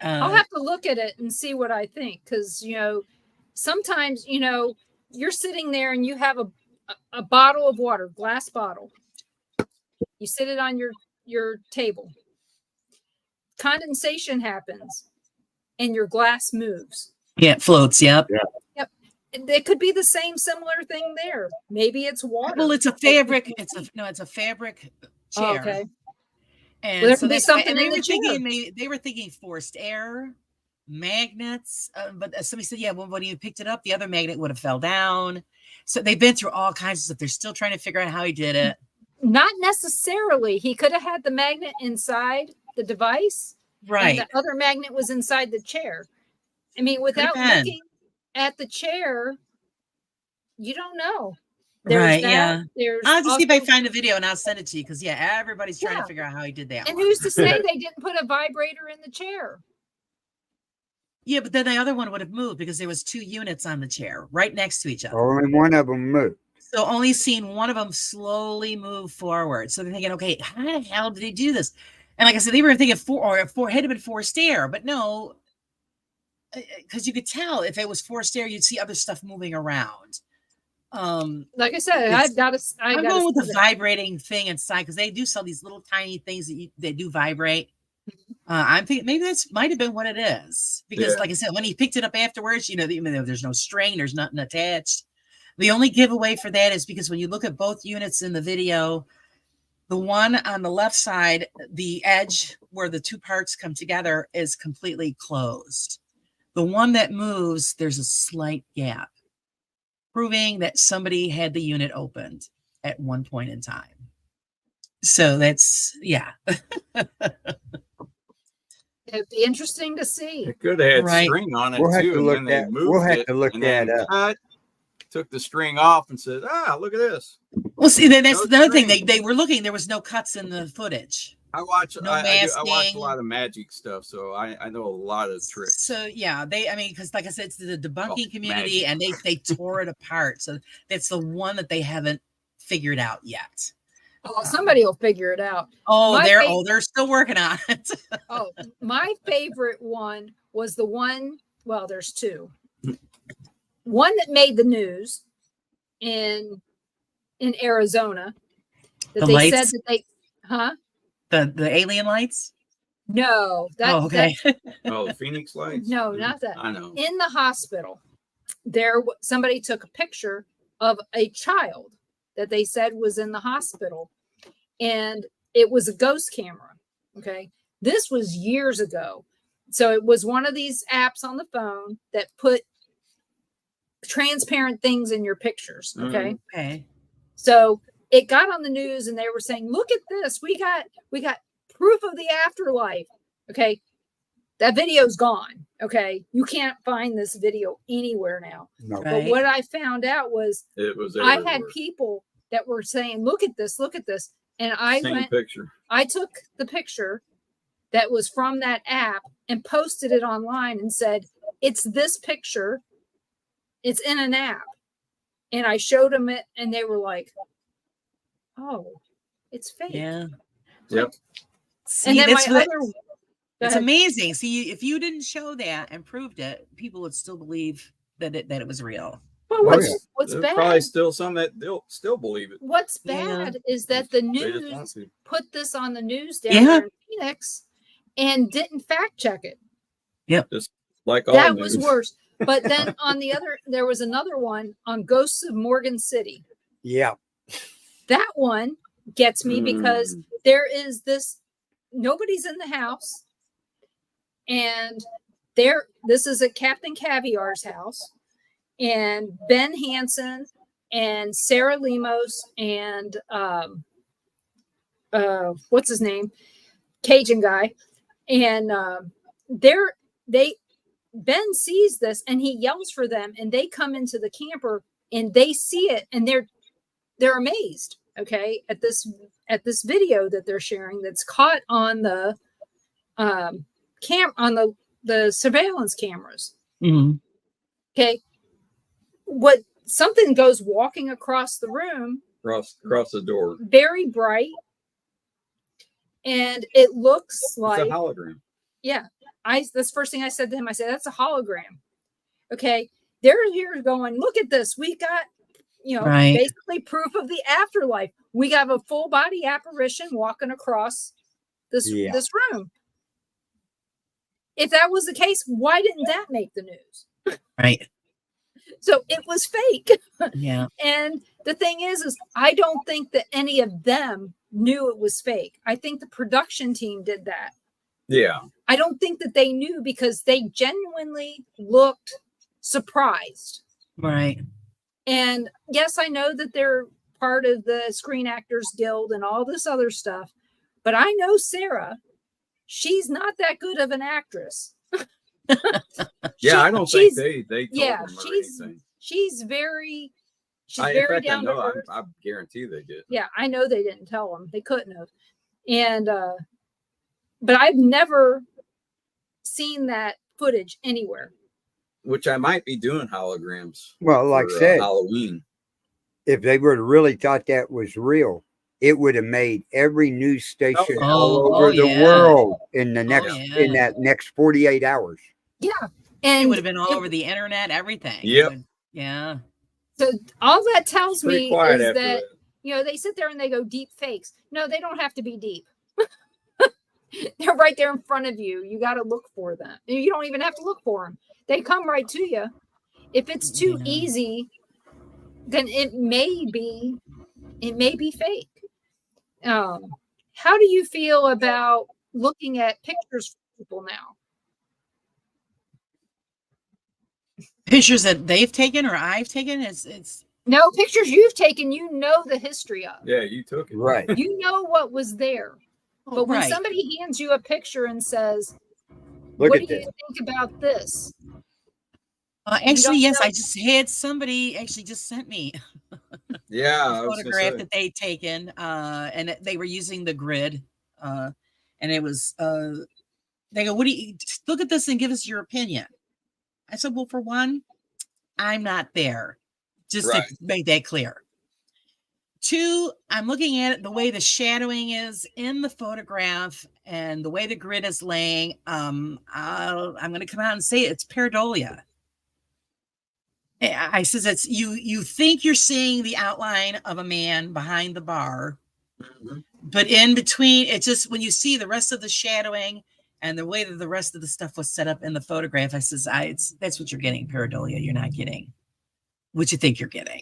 I'll have to look at it and see what I think. Because, you know, sometimes, you know, you're sitting there and you have a bottle of water, glass bottle. You sit it on your table. Condensation happens and your glass moves. Yeah, it floats. Yep. Yep. It could be the similar thing there. Maybe it's water. Well, it's a fabric. It's a fabric chair. Oh, okay. And well, there so could be something in the chair. They were thinking forced air, magnets. But somebody said, yeah, well, when you picked it up, the other magnet would have fell down. So they've been through all kinds of stuff. They're still trying to figure out how he did it. Not necessarily. He could have had the magnet inside the device. Right. And the other magnet was inside the chair. I mean, without looking at the chair, you don't know. There's I'll just see if I find a video and I'll send it to you because everybody's trying to figure out how he did that. And who's to say they didn't put a vibrator in the chair? Yeah, but then the other one would have moved because there was two units on the chair right next to each other. Only one of them moved. So only seen one of them slowly move forward. So they're thinking, okay, how the hell did he do this? And like I said, they were thinking had to been forced air, but no, because you could tell if it was forced air, you'd see other stuff moving around. Like I said, I'm going with the vibrating thing inside because they do sell these little tiny things that do vibrate. I'm thinking maybe that's might have been what it is because, like I said, when he picked it up afterwards, you know, there's no string, there's nothing attached. The only giveaway for that is because when you look at both units in the video, the one on the left side, the edge where the two parts come together is completely closed. The one that moves, there's a slight gap, proving that somebody had the unit opened at one point in time. So that's, It'd be interesting to see. It could have had string on it too. We'll have to look that up. Took the string off and said, look at this. Well, see, that's the other thing. They were looking, there was no cuts in the footage. I watch a lot of magic stuff, so I know a lot of tricks. So because like I said, it's the debunking community, and they tore it apart. So that's the one that they haven't figured out yet. Oh, somebody will figure it out. Oh, they're still working on it. Oh, my favorite one was the one. Well, there's two. One that made the news in Arizona. That they said that they, the alien lights? No. Okay. The Phoenix lights? No, not that. I know. In the hospital, somebody took a picture of a child that they said was in the hospital, and it was a ghost camera. Okay. This was years ago. So it was one of these apps on the phone that put transparent things in your pictures. Okay. Okay. So it got on the news and they were saying, look at this. We got proof of the afterlife. Okay. that video's gone. Okay. You can't find this video anywhere now. No. But what I found out was It was I everywhere. had people that were saying, look at this. And Same picture. I took the picture that was from that app and posted it online and said, it's this picture. It's in an app. And I showed them it and they were like, oh, it's fake. Yeah. Yep. See, And then that's my what, other, it's amazing. See, if you didn't show that and proved it, people would still believe that it was real. well, Oh, what's There's bad? probably still some that they'll still believe it. What's Yeah. bad is that the They just want news to. put this on the news down Yeah. there in Phoenix and didn't fact check it. Just like all That news. was worse. But then on the other, there was another one on Ghosts of Morgan City. Yeah. That one gets me because Mm. there is this, nobody's in the house. And this is at Captain Caviar's house. And Ben Hansen and Sarah Lemos and what's his name? Cajun guy. And Ben sees this and he yells for them and they come into the camper and they see it and they're amazed, okay, at this video that they're sharing that's caught on the on the surveillance cameras. Mhm. Okay. What something goes walking across the room, across the door. very bright, and it looks like It's a hologram. yeah. That's the first thing I said to him. I said, that's a hologram. Okay. They're here going, look at this. We got, Right. basically proof of the afterlife. We got a full body apparition walking across this room. If that was the case, why didn't that make the news? Right. So it was fake. Yeah. And the thing is I don't think that any of them knew it was fake. I think the production team did that. Yeah. I don't think that they knew because they genuinely looked surprised. Right. And yes, I know that they're part of the Screen Actors Guild and all this other stuff, but I know Sarah, she's not that good of an actress. Yeah, I don't think they told yeah, them or anything. she's very In fact, down to earth. I guarantee they did. Yeah, I know they didn't tell them. They couldn't have. And but I've never seen that footage anywhere. Which I might be doing holograms. Well, like for, I said, Halloween. if they would have really thought that was real, it would have made every news station all over the world in the next in that next 48 hours. Yeah. It And would have been all over the internet, everything. Yep. Yeah. so all that tells me Quiet is after that they sit there and they go deep fakes. No, they don't have to be deep. They're right there in front of you. You got to look for them. You don't even have to look for them. They come right to you. If it's too easy, then it may be fake. How do you feel about looking at pictures from people now? Pictures that they've taken or I've taken, it's No, pictures you've taken, the history of. Yeah, you took it. Right. You know what was there. But when right. somebody hands you a picture and says, Look what at do you this. think about this? Actually, yes, know- I just had somebody actually just sent me Yeah, I a was gonna photograph say. that they'd taken, and they were using the grid, and it was they go, what do you just look at this and give us your opinion? I said, well, for one, I'm not there, just Right. to make that clear. Two, I'm looking at it the way the shadowing is in the photograph and the way the grid is laying. I'm going to come out and say it's pareidolia. I says it's you think you're seeing the outline of a man behind the bar, but in between, it's just when you see the rest of the shadowing and the way that the rest of the stuff was set up in the photograph, I says, that's what you're getting, pareidolia. You're not getting what you think you're getting.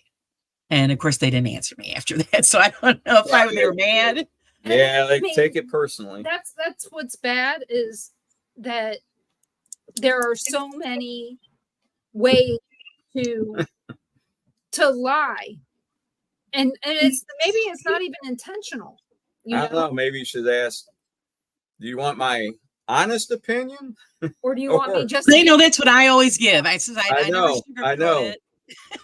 And of course, they didn't answer me after that, so I don't know if they were mad. Yeah, they take it personally. That's what's bad is that there are so many ways to lie, and maybe it's not even intentional. I don't know. Maybe you should ask. Do you want my honest opinion. Or do you want me just They to know that's what I always give. I says I never know, sugarcoat I know. it.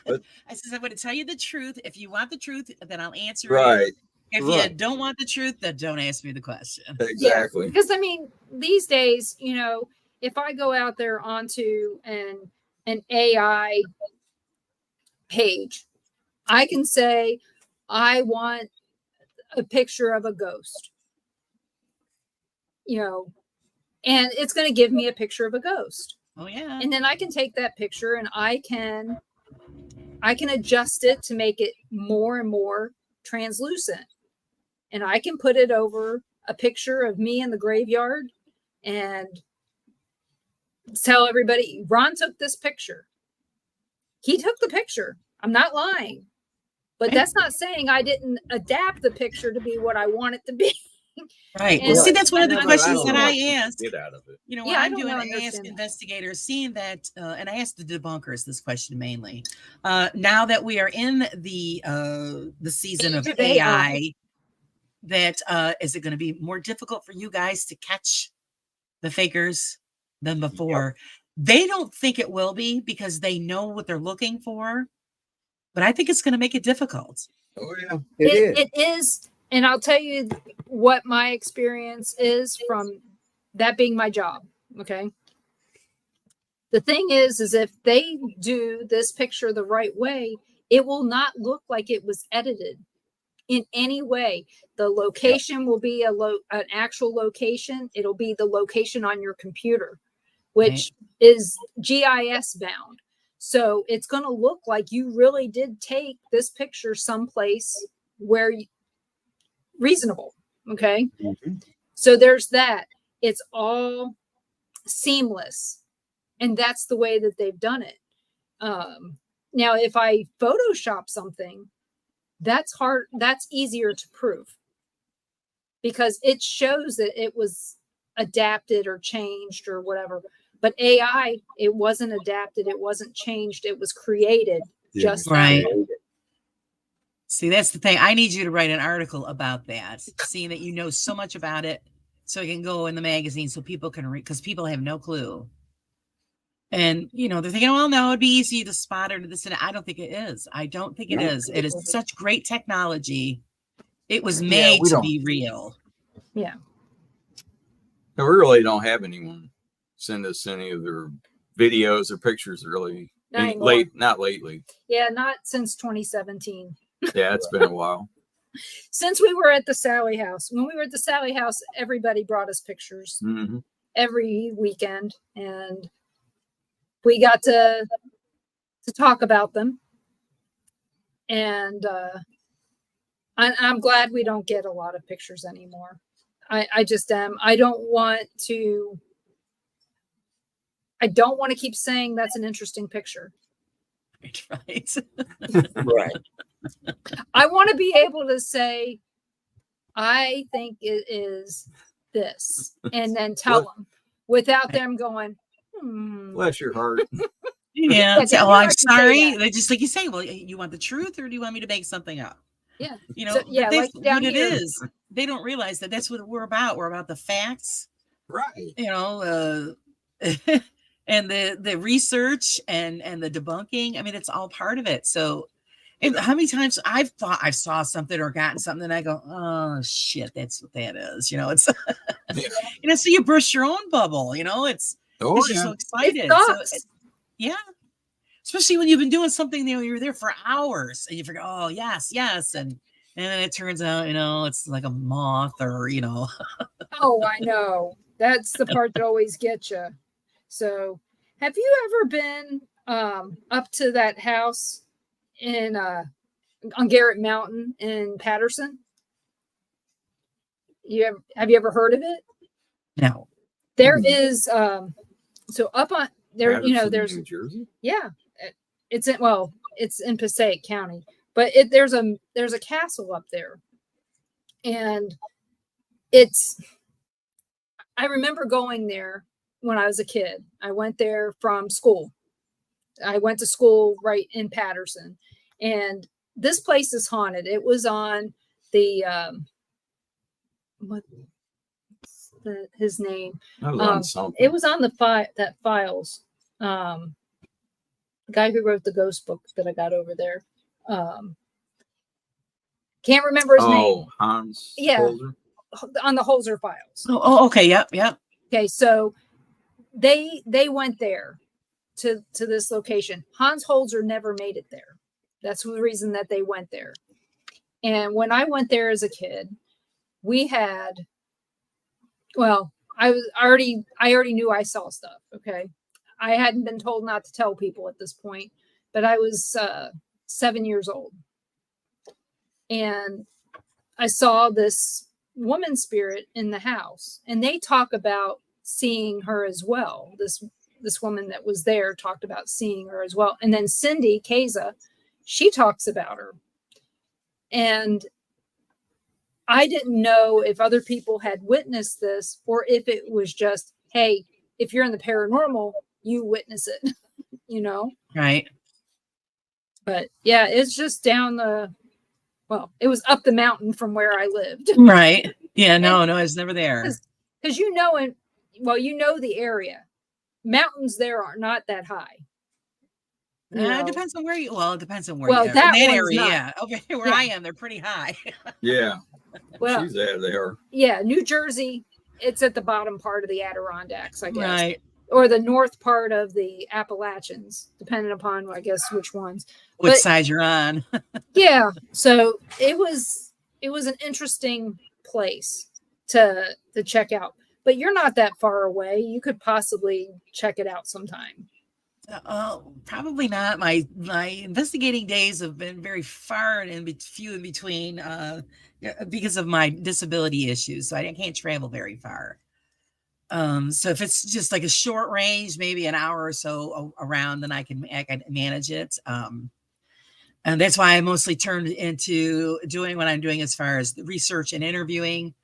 But- I says I'm going to tell you the truth. If you want the truth, then I'll answer Right. it. If you don't want the truth, then don't ask me the question. Exactly. Because I mean, these days, you know, if I go out there onto an AI page, I can say I want a picture of a ghost, you know, and it's going to give me a picture of a ghost. Oh yeah. And then I can take that picture and I can adjust it to make it more and more translucent. And I can put it over a picture of me in the graveyard and tell everybody, Ron took this picture. He took the picture. I'm not lying. But that's not saying I didn't adapt the picture to be what I want it to be. Right. And- See, that's one of the and I questions don't that know I what you asked. Get out of it. You know, Yeah, when I I'm don't doing know, Ask understand that. Investigators, seeing that, and I asked the debunkers this question mainly. Now that we are in the season of Age of AI, that is it going to be more difficult for you guys to catch the fakers than before? They don't think it will be because they know what they're looking for, but I think it's going to make it difficult. Oh yeah. It is. And I'll tell you what my experience is from that being my job. Okay. The thing is if they do this picture the right way, it will not look like it was edited in any way. The location will be an actual location. It'll be the location on your computer, which is GIS bound. So it's going to look like you really did take this picture someplace where reasonable. Okay. Mm-hmm. So there's that. It's all seamless. And that's the way that they've done it. Now, if I Photoshop something, that's hard. That's easier to prove because it shows that it was adapted or changed or whatever. But AI, it wasn't adapted. It wasn't changed. It was created just Right. that way. See, that's the thing. I need you to write an article about that, seeing that you know so much about it, so it can go in the magazine so people can read, because people have no clue. And, you know, they're thinking, well, no, it'd be easy to spot or this and that. I don't think it is. I don't think it is. It is such great technology. It was made to be real. Yeah. No, we really don't have anyone send us any of their videos or pictures really. Not lately. Yeah, not since 2017. Yeah, it's been a while. Since we were at the Sally House. When we were at the Sally House, everybody brought us pictures every weekend, and we got to talk about them. And I'm glad we don't get a lot of pictures anymore. I just am. I don't want to keep saying that's an interesting picture. Right. Right. I want to be able to say, I think it is this, and then tell them without them going, Bless your heart. Yeah. Yeah, Oh, I I'm can say sorry. that. They just like you say, well, you want the truth or do you want me to make something up? Yeah. You know, So, yeah, like down what it here. is. They don't realize that that's what we're about. We're about the facts. Right. You know, and the research and the debunking. I mean, it's all part of it. So, and how many times I've thought I saw something or gotten something, and I go, "Oh shit, that's what that is." You know, it's you know, so you burst your own bubble. You know, it's you're so excited. Yeah, especially when you've been doing something. You know, you're there for hours, and you forget, "Oh yes, and then it turns out, you know, it's like a moth, or you know." Oh, I know. That's the part that always gets you. So, have you ever been up to that house in on Garrett Mountain in Patterson? Have you ever heard of it? No. There is so up on there, Patterson, you know, there's New Jersey. Yeah, it's in Passaic County, but there's a castle up there, and I remember going there when I was a kid. I went there from school. I went to school right in Patterson, and this place is haunted. It was on the his name. That was on something. It was on the files. The guy who wrote the ghost book that I got over there. Can't remember his name. Hans. Yeah. Holzer. On the Holzer files. Oh, okay. Yep. Okay, so they went there to this location. Hans Holzer never made it there. That's the reason that they went there. And when I went there as a kid, we had, well, I already knew I saw stuff. Okay, I hadn't been told not to tell people at this point, but I was 7 years old, and I saw this woman spirit in the house, and they talk about seeing her as well. This woman that was there talked about seeing her as well. And then Cindy Kaza, she talks about her. And I didn't know if other people had witnessed this or if it was just, hey, if you're in the paranormal, you witness it, you know? Right. But yeah, it's just it was up the mountain from where I lived. Right. Yeah. No, I was never there. Because you know the area. Mountains there are not that high. It depends on where you. Well, it depends on where Well, you are. that In that one's area, not. yeah. Over here where I am, they're pretty high. Yeah. Well, She's there. They are. yeah, New Jersey, it's at the bottom part of the Adirondacks, I guess. Right. Or the north part of the Appalachians, depending upon, I guess, which ones. Which But- side you're on? Yeah, so it was an interesting place to check out. But you're not that far away. You could possibly check it out sometime. Probably not. My investigating days have been very far and few in between because of my disability issues. So I can't travel very far. So if it's just like a short range, maybe an hour or so around, then I can manage it. And that's why I mostly turned into doing what I'm doing as far as the research and interviewing.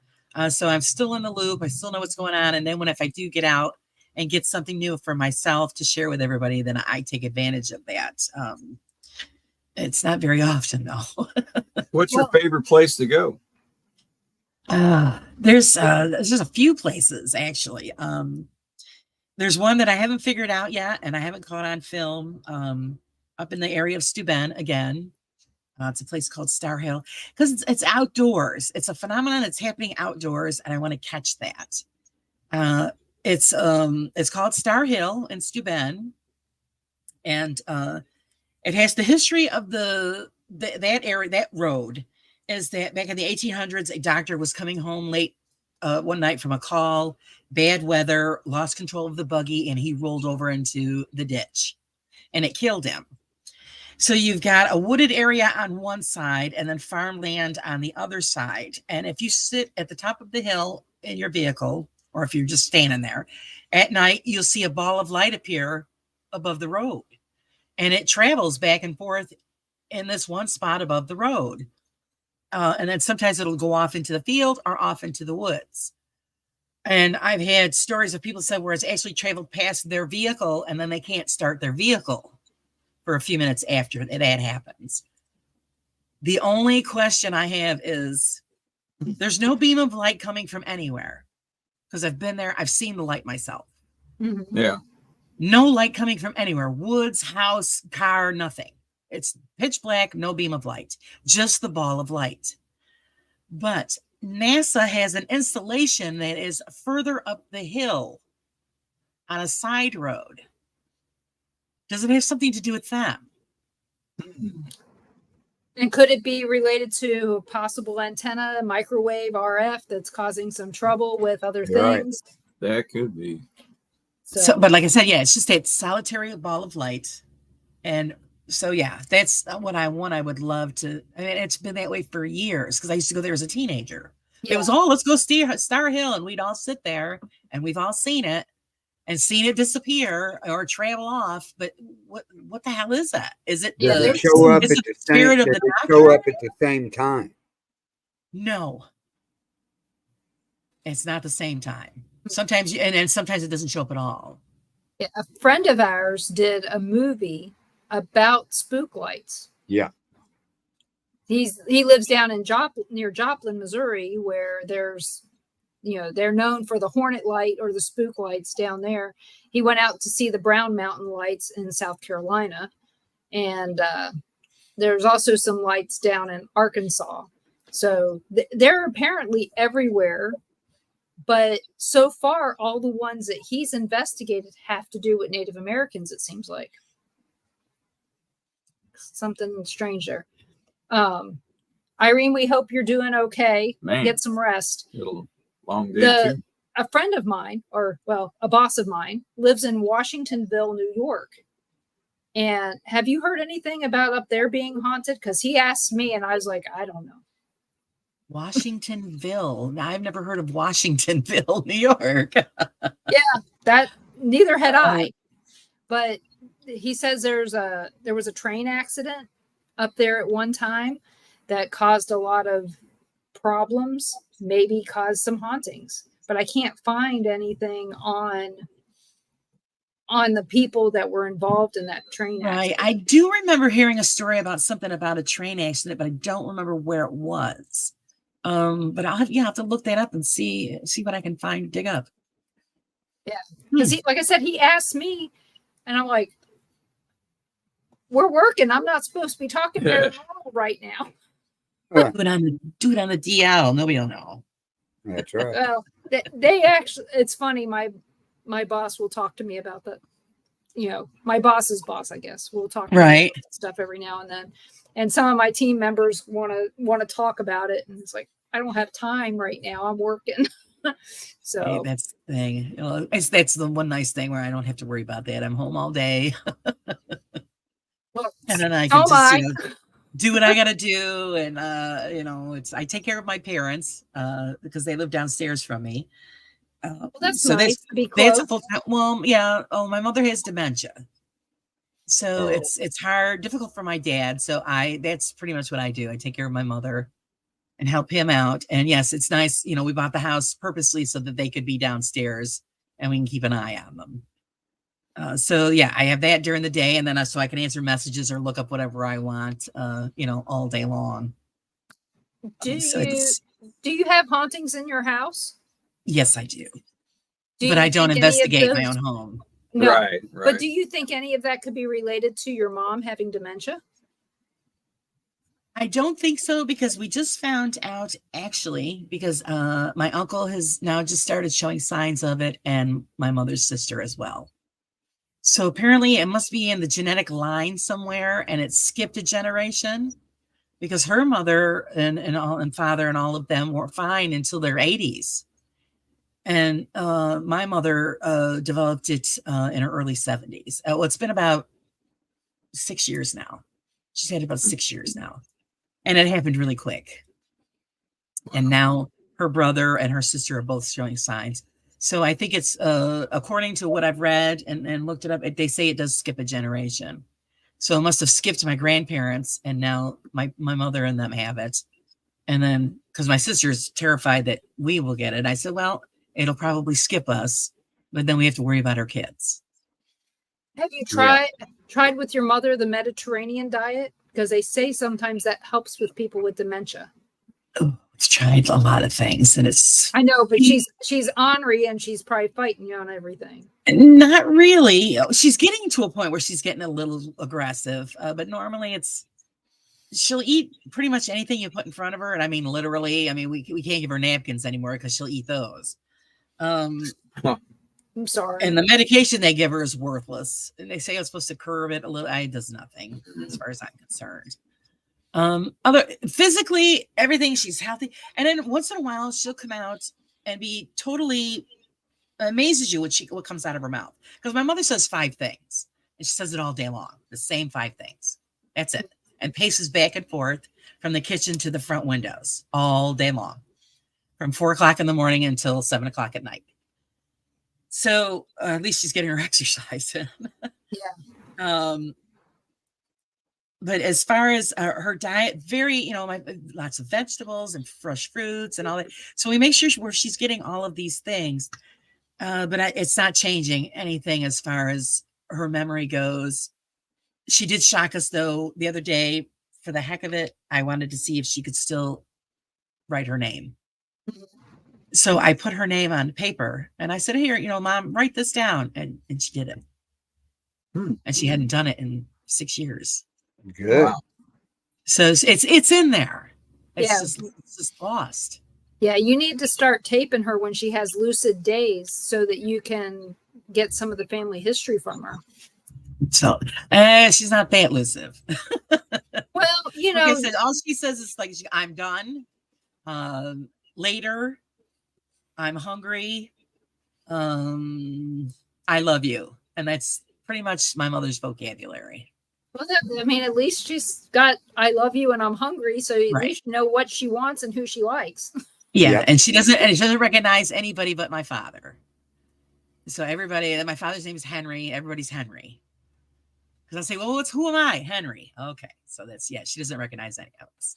So I'm still in the loop. I still know what's going on. And then if I do get out and get something new for myself to share with everybody, then I take advantage of that. It's not very often though. What's your favorite place to go? There's just a few places actually. There's one that I haven't figured out yet and I haven't caught on film, up in the area of Steuben again. It's a place called Star Hill because it's outdoors. It's a phenomenon that's happening outdoors, and I want to catch that. It's called Star Hill in Steuben, and it has the history of that area. That road is that back in the 1800s, a doctor was coming home late one night from a call, bad weather, lost control of the buggy, and he rolled over into the ditch, and it killed him. So you've got a wooded area on one side and then farmland on the other side. And if you sit at the top of the hill in your vehicle, or if you're just standing there at night, you'll see a ball of light appear above the road. And it travels back and forth in this one spot above the road. And then sometimes it'll go off into the field or off into the woods. And I've had stories of people said where it's actually traveled past their vehicle and then they can't start their vehicle for a few minutes after that happens. The only question I have is there's no beam of light coming from anywhere because I've been there. I've seen the light myself. Mm-hmm. Yeah. No light coming from anywhere. Woods, house, car, nothing. It's pitch black, no beam of light, just the ball of light. But NASA has an installation that is further up the hill on a side road. Does it have something to do with them? And could it be related to a possible antenna, microwave, RF that's causing some trouble with other Right. things? That could be. So, but like I said, yeah, it's just that solitary ball of light. And so, yeah, that's what I would love to. I mean, it's been that way for years because I used to go there as a teenager. Yeah. It was, let's go Star Hill. And we'd all sit there and we've all seen it and seen it disappear or travel off. But what the hell is that? Is it Yeah, Does there's- it show up is at it the the spirit same? of Does the it show doctor? up at the same time? No, it's not the same time. Sometimes, and sometimes it doesn't show up at all. Yeah, a friend of ours did a movie about spook lights. Yeah. He lives down in near Joplin, Missouri, where there's, they're known for the Hornet light or the spook lights down there. He went out to see the Brown Mountain lights in South Carolina. And there's also some lights down in Arkansas. So they're apparently everywhere. But so far, all the ones that he's investigated have to do with Native Americans, it seems like. Something strange there. Irene, we hope you're doing okay. Man. Get some rest. Long day too. A friend of mine, a boss of mine, lives in Washingtonville, New York. And have you heard anything about up there being haunted? Because he asked me, and I was like, I don't know. Washingtonville. Now, I've never heard of Washingtonville, New York. Yeah, neither had I. But he says there was a train accident up there at one time that caused a lot of problems, maybe caused some hauntings. But I can't find anything on the people that were involved in that train accident. Right. I do remember hearing a story about something about a train accident, but I don't remember where it was. But I'll have to look that up and see what I can find, dig up. Yeah. Because like I said, he asked me, and I'm like, we're working. I'm not supposed to be talking paranormal right now. Do it on the DL. Nobody will know. That's right. Well, they actually, it's funny. My boss will talk to me about that. My boss's boss, I guess, will talk to me about stuff every now and then. And some of my team members want to talk about it. And it's like, I don't have time right now. I'm working. So hey, that's the thing. That's the one nice thing where I don't have to worry about that. I'm home all day. Well, and then I can just do what I got to do. And, I take care of my parents because they live downstairs from me. Well, that's so nice to be close. That's a full time. Well, yeah. Oh, my mother has dementia. So it's difficult for my dad. So that's pretty much what I do. I take care of my mother and help him out. And yes, it's nice. We bought the house purposely so that they could be downstairs and we can keep an eye on them. So yeah, I have that during the day, and then so I can answer messages or look up whatever I want, all day long. Do you have hauntings in your house? Yes, I do. But I don't investigate my own home. No. Right. But do you think any of that could be related to your mom having dementia? I don't think so, because we just found out, actually, because my uncle has now just started showing signs of it, and my mother's sister as well. So apparently it must be in the genetic line somewhere, and it skipped a generation, because her mother and father and all of them were fine until their 80s. And my mother developed it in her early 70s. Well, it's been about 6 years now. She's had about 6 years now. And it happened really quick. And now her brother and her sister are both showing signs. So I think it's, according to what I've read and looked it up, they say it does skip a generation. So it must have skipped my grandparents, and now my mother and them have it. And then, because my sister's terrified that we will get it, I said, well, it'll probably skip us, but then we have to worry about our kids. Have you tried with your mother the Mediterranean diet? Because they say sometimes that helps with people with dementia. Oh, I've tried a lot of things, and I know, but she's ornery, and she's probably fighting you on everything. Not really. She's getting to a point where she's getting a little aggressive, but normally she'll eat pretty much anything you put in front of her. And I mean, literally, we can't give her napkins anymore because she'll eat those. I'm sorry. And the medication they give her is worthless. And they say it's supposed to curb it a little. It does nothing as far as I'm concerned. Physically, everything, she's healthy. And then once in a while, she'll come out and be totally amazes you what comes out of her mouth. Because my mother says 5 things, and she says it all day long. The same 5 things. That's it. And paces back and forth from the kitchen to the front windows all day long, from 4 o'clock in the morning until 7 o'clock at night. So at least she's getting her exercise in. Yeah. But as far as her diet, very, lots of vegetables and fresh fruits and all that. So we make sure she's getting all of these things. But it's not changing anything as far as her memory goes. She did shock us, though, the other day. For the heck of it, I wanted to see if she could still write her name. So I put her name on paper and I said, here, Mom, write this down. And she did it. And she hadn't done it in 6 years. Good. Wow. So it's in there. It's Yeah. just lost. Yeah, you need to start taping her when she has lucid days so that you can get some of the family history from her. So she's not that elusive. Well, Like I said, all she says is like, I'm done. Later, I'm hungry. I love you. And that's pretty much my mother's vocabulary. well, I mean, at least she's got I love you and I'm hungry, so at Right. least you know what she wants and who she likes. Yeah, Yep. and she doesn't recognize anybody but my father. So everybody, my father's name is Henry. Everybody's Henry. Because I say, well, who am I? Henry. Okay, so she doesn't recognize any of us.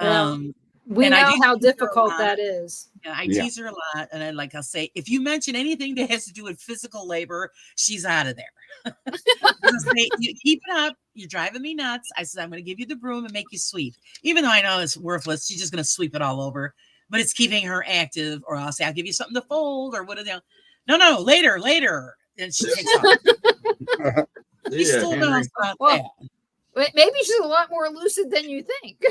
Well, we and I know do how tease her a difficult lot. that is. And I Yeah. tease her a lot, and then I'll say, if you mention anything that has to do with physical labor, she's out of there. I'll say, you keep it up. You're driving me nuts. I said, I'm going to give you the broom and make you sweep, even though I know it's worthless. She's just going to sweep it all over, but it's keeping her active. Or I'll say, I'll give you something to fold, or what are they? No, later. And she takes off. She still Henry. knows about Well, that. maybe she's a lot more lucid than you think.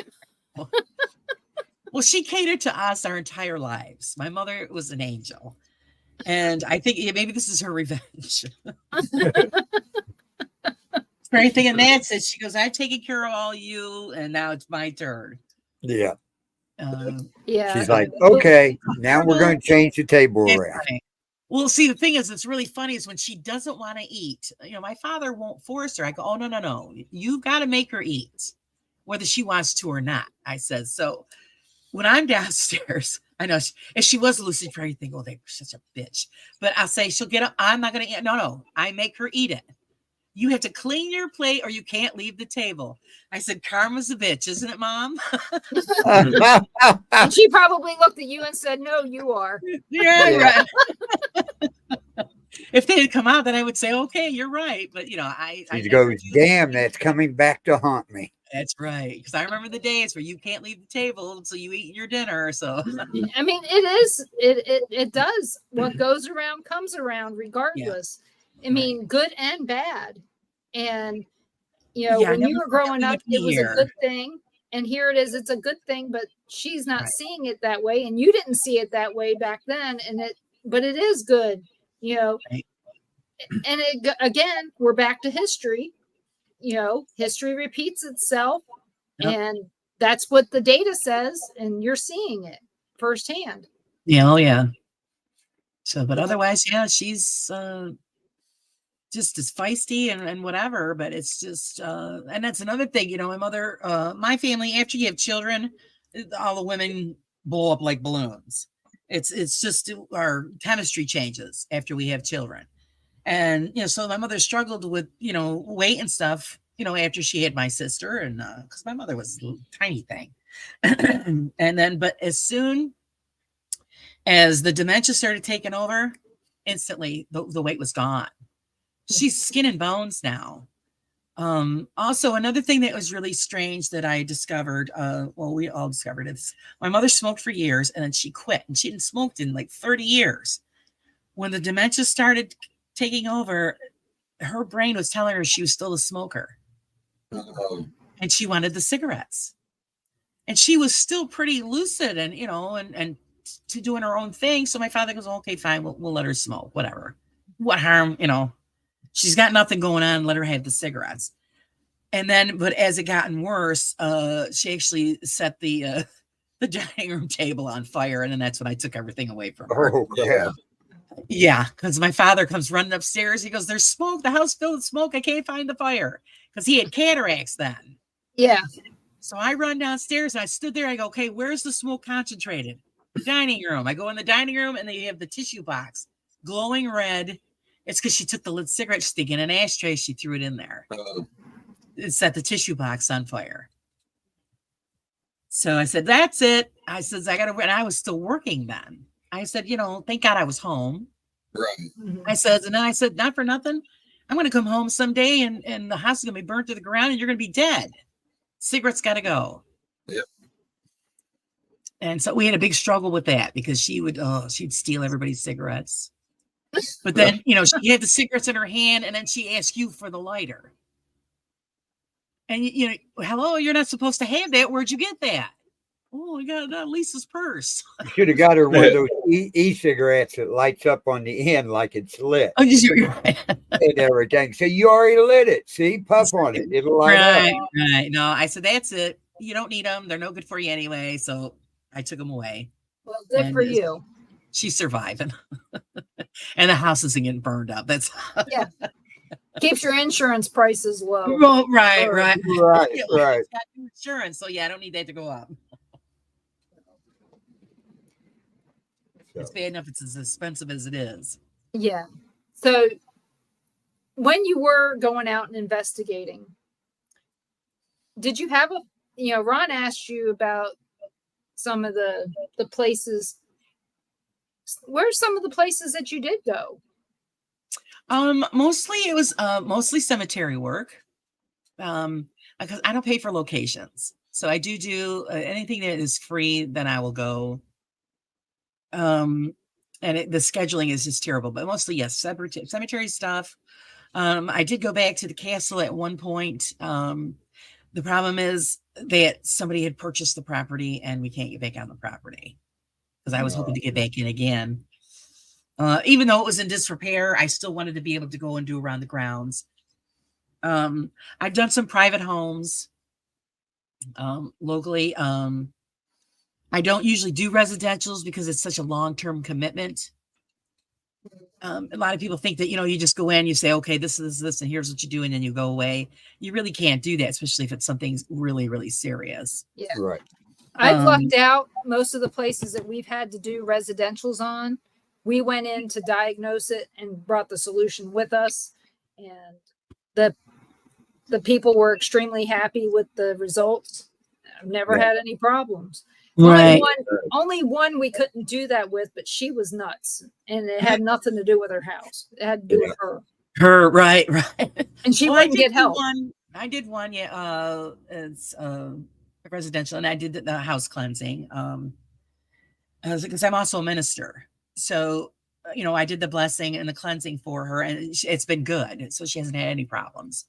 Well, she catered to us our entire lives. My mother was an angel. And I think maybe this is her revenge. For anything in that says, she goes, I've taken care of all you, and now it's my turn. Yeah. Yeah. She's like, okay, now we're going to change the table That's around. right. Well, see, the thing is, it's really funny is when she doesn't want to eat, my father won't force her. I go, oh, no. You've got to make her eat, whether she wants to or not. I said, so when I'm downstairs, I know if she was lucid for anything, oh, they were such a bitch. But I'll say, she'll get up. I'm not going to eat. No. I make her eat it. You have to clean your plate or you can't leave the table. I said, karma's a bitch, isn't it, Mom? And she probably looked at you and said, no, you are. Yeah, right. If they had come out, then I would say, okay, you're right. But, I She never goes, do damn, that. that's coming back to haunt me. That's right. Because I remember the days where you can't leave the table until you eat your dinner. So, I mean, it does. What goes around comes around regardless. I mean, good and bad. And, when you were growing up, it was a good thing. And here it is. It's a good thing, but she's not seeing it that way. And you didn't see it that way back then. But it is good, Right. And again, we're back to history. History repeats itself. Yep. And that's what the data says. And you're seeing it firsthand. Yeah. Oh, yeah. So, but otherwise, she's just as feisty and whatever, but it's just, and that's another thing, my mother, my family, after you have children, all the women blow up like balloons. It's just our chemistry changes after we have children. And, so my mother struggled with, weight and stuff, after she had my sister and, cause my mother was a little tiny thing. And then, but as soon as the dementia started taking over, instantly the weight was gone. She's skin and bones now. Also, another thing that was really strange that I discovered, we all discovered this. My mother smoked for years and then she quit and she hadn't smoked in like 30 years. When the dementia started taking over, her brain was telling her she was still a smoker. And she wanted the cigarettes. And she was still pretty lucid and, and to doing her own thing. So my father goes, okay, fine, we'll let her smoke, whatever. What harm, she's got nothing going on. Let her have the cigarettes. And then, but as it gotten worse, she actually set the dining room table on fire. And then that's when I took everything away from her. Oh, yeah. Yeah. Cause my father comes running upstairs. He goes, there's smoke. The house filled with smoke. I can't find the fire. Cause he had cataracts then. Yeah. So I run downstairs and I stood there. I go, okay, where's the smoke concentrated? The dining room. I go in the dining room and they have the tissue box glowing red. It's because she took the lit cigarette stick in an ashtray. She threw it in there. It set the tissue box on fire. So I said, that's it. I said, and I was still working then. I said, thank God I was home. Right. Mm-hmm. I said, not for nothing. I'm going to come home someday and the house is going to be burnt to the ground and you're going to be dead. Cigarettes got to go. Yep. And so we had a big struggle with that because she'd steal everybody's cigarettes. But then, she had the cigarettes in her hand and then she asked you for the lighter. And, hello, you're not supposed to have that. Where'd you get that? Oh, I got Lisa's purse. You should have got her one of those e-cigarettes that lights up on the end like it's lit. Oh, you're right. And everything. So you already lit it. See, puff on it. It'll light up. Right. No, I said, that's it. You don't need them. They're no good for you anyway. So I took them away. Well, good for you. She's surviving. And the house isn't getting burned up. That's keeps your insurance prices low. Well, right. Right. It's got insurance, so I don't need that to go up. It's bad enough it's as expensive as it is. Yeah. So when you were going out and investigating, did you have Ron asked you about some of the places. Where's some of the places that you did go? Mostly it was mostly cemetery work. Because I don't pay for locations. So I do anything that is free, then I will go. And the scheduling is just terrible, but mostly, yes, cemetery stuff. I did go back to the castle at one point. The problem is that somebody had purchased the property and we can't get back on the property because I was hoping to get back in again. Even though it was in disrepair, I still wanted to be able to go and do around the grounds. I've done some private homes locally. I don't usually do residentials because it's such a long-term commitment. A lot of people think that, you just go in, you say, okay, this is this, and here's what you do, and then you go away. You really can't do that, especially if it's something really, really serious. Yeah. Right. I've lucked out. Most of the places that we've had to do residentials on, we went in to diagnose it and brought the solution with us. And the people were extremely happy with the results. I've never had any problems. Right. Only one we couldn't do that with, but she was nuts. And it had nothing to do with her house. It had to do with her. Her, right. And she wouldn't get help. I did one, it's residential, and I did the house cleansing. Because I'm also a minister. So, I did the blessing and the cleansing for her, and it's been good. So she hasn't had any problems.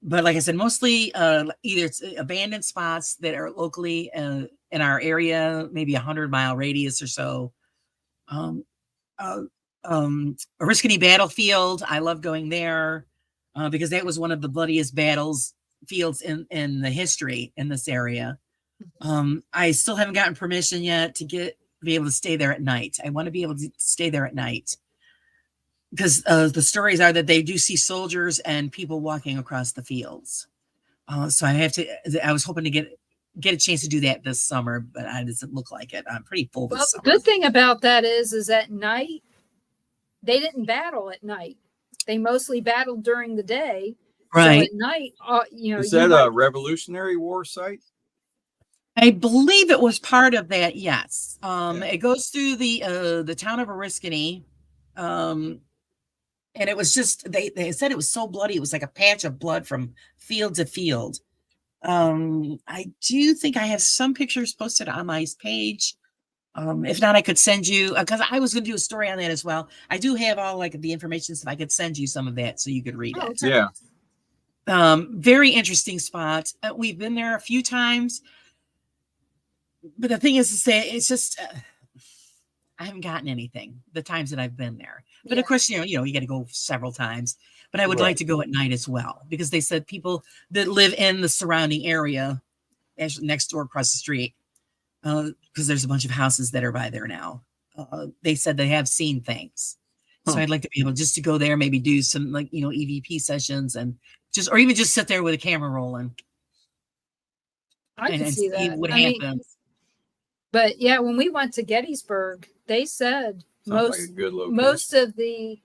But like I said, mostly either it's abandoned spots that are locally in our area, maybe 100-mile radius or so. A Oriskany battlefield, I love going there because that was one of the bloodiest fields in the history in this area. I still haven't gotten permission yet to be able to stay there at night. I want to be able to stay there at night. Because the stories are that they do see soldiers and people walking across the fields. So I was hoping to get a chance to do that this summer, but it doesn't look like it. I'm pretty full this summer. The good thing about that is at night, they didn't battle at night. They mostly battled during the day. Right. So at night, is that a Revolutionary War site? I believe it was part of that. Yes. It goes through the town of Oriskany. And it was just, they said it was so bloody. It was like a patch of blood from field to field. I do think I have some pictures posted on my page. If not, I could send you, because I was going to do a story on that as well. I do have all the information, so I could send you some of that so you could read it. Okay. Yeah. Very interesting spot. We've been there a few times. But the thing is to say, it's just, I haven't gotten anything the times that I've been there. But of course, you got to go several times. But I would like to go at night as well, because they said people that live in the surrounding area, actually next door across the street, because there's a bunch of houses that are by there now. They said they have seen things. So I'd like to be able just to go there, maybe do some EVP sessions and or even just sit there with a camera rolling. I can see that. What happens. But yeah, when we went to Gettysburg, they said most of the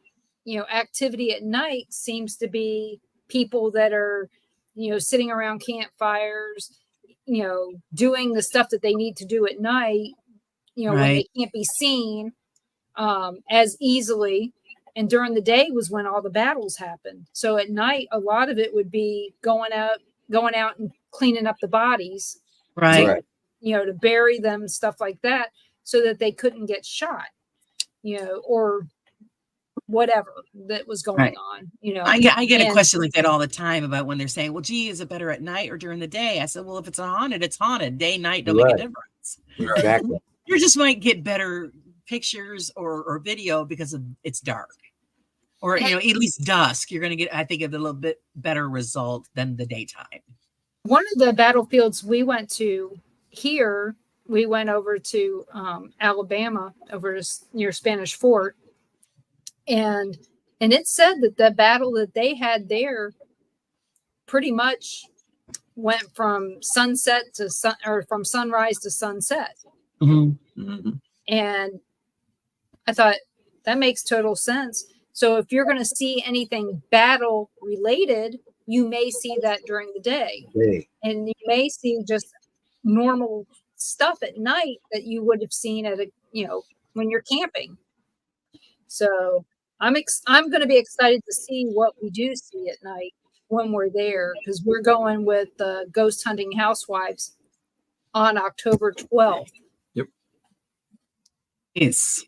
activity at night seems to be people that are sitting around campfires, doing the stuff that they need to do at night, when they can't be seen as easily. And during the day was when all the battles happened. So at night, a lot of it would be going out and cleaning up the bodies. Right. to bury them, stuff like that, so that they couldn't get shot, or whatever that was going on, I get a question like that all the time about when they're saying, well, gee, is it better at night or during the day? I said, well, if it's haunted, it's haunted. Day, night, don't make a difference. Exactly. You just might get better pictures or video because it's dark. Or, at least dusk. You're going to get, I think, a little bit better result than the daytime. One of the battlefields we went to here, we went over to Alabama, over near Spanish Fort. And it said that the battle that they had there pretty much went from sunset to from sunrise to sunset. Mm-hmm. Mm-hmm. And I thought that makes total sense. So if you're going to see anything battle related, you may see that during the day. And you may see just normal stuff at night that you would have seen at when you're camping. So I'm going to be excited to see what we do see at night when we're there, because we're going with the Ghost Hunting Housewives on October 12th. Yep. Yes.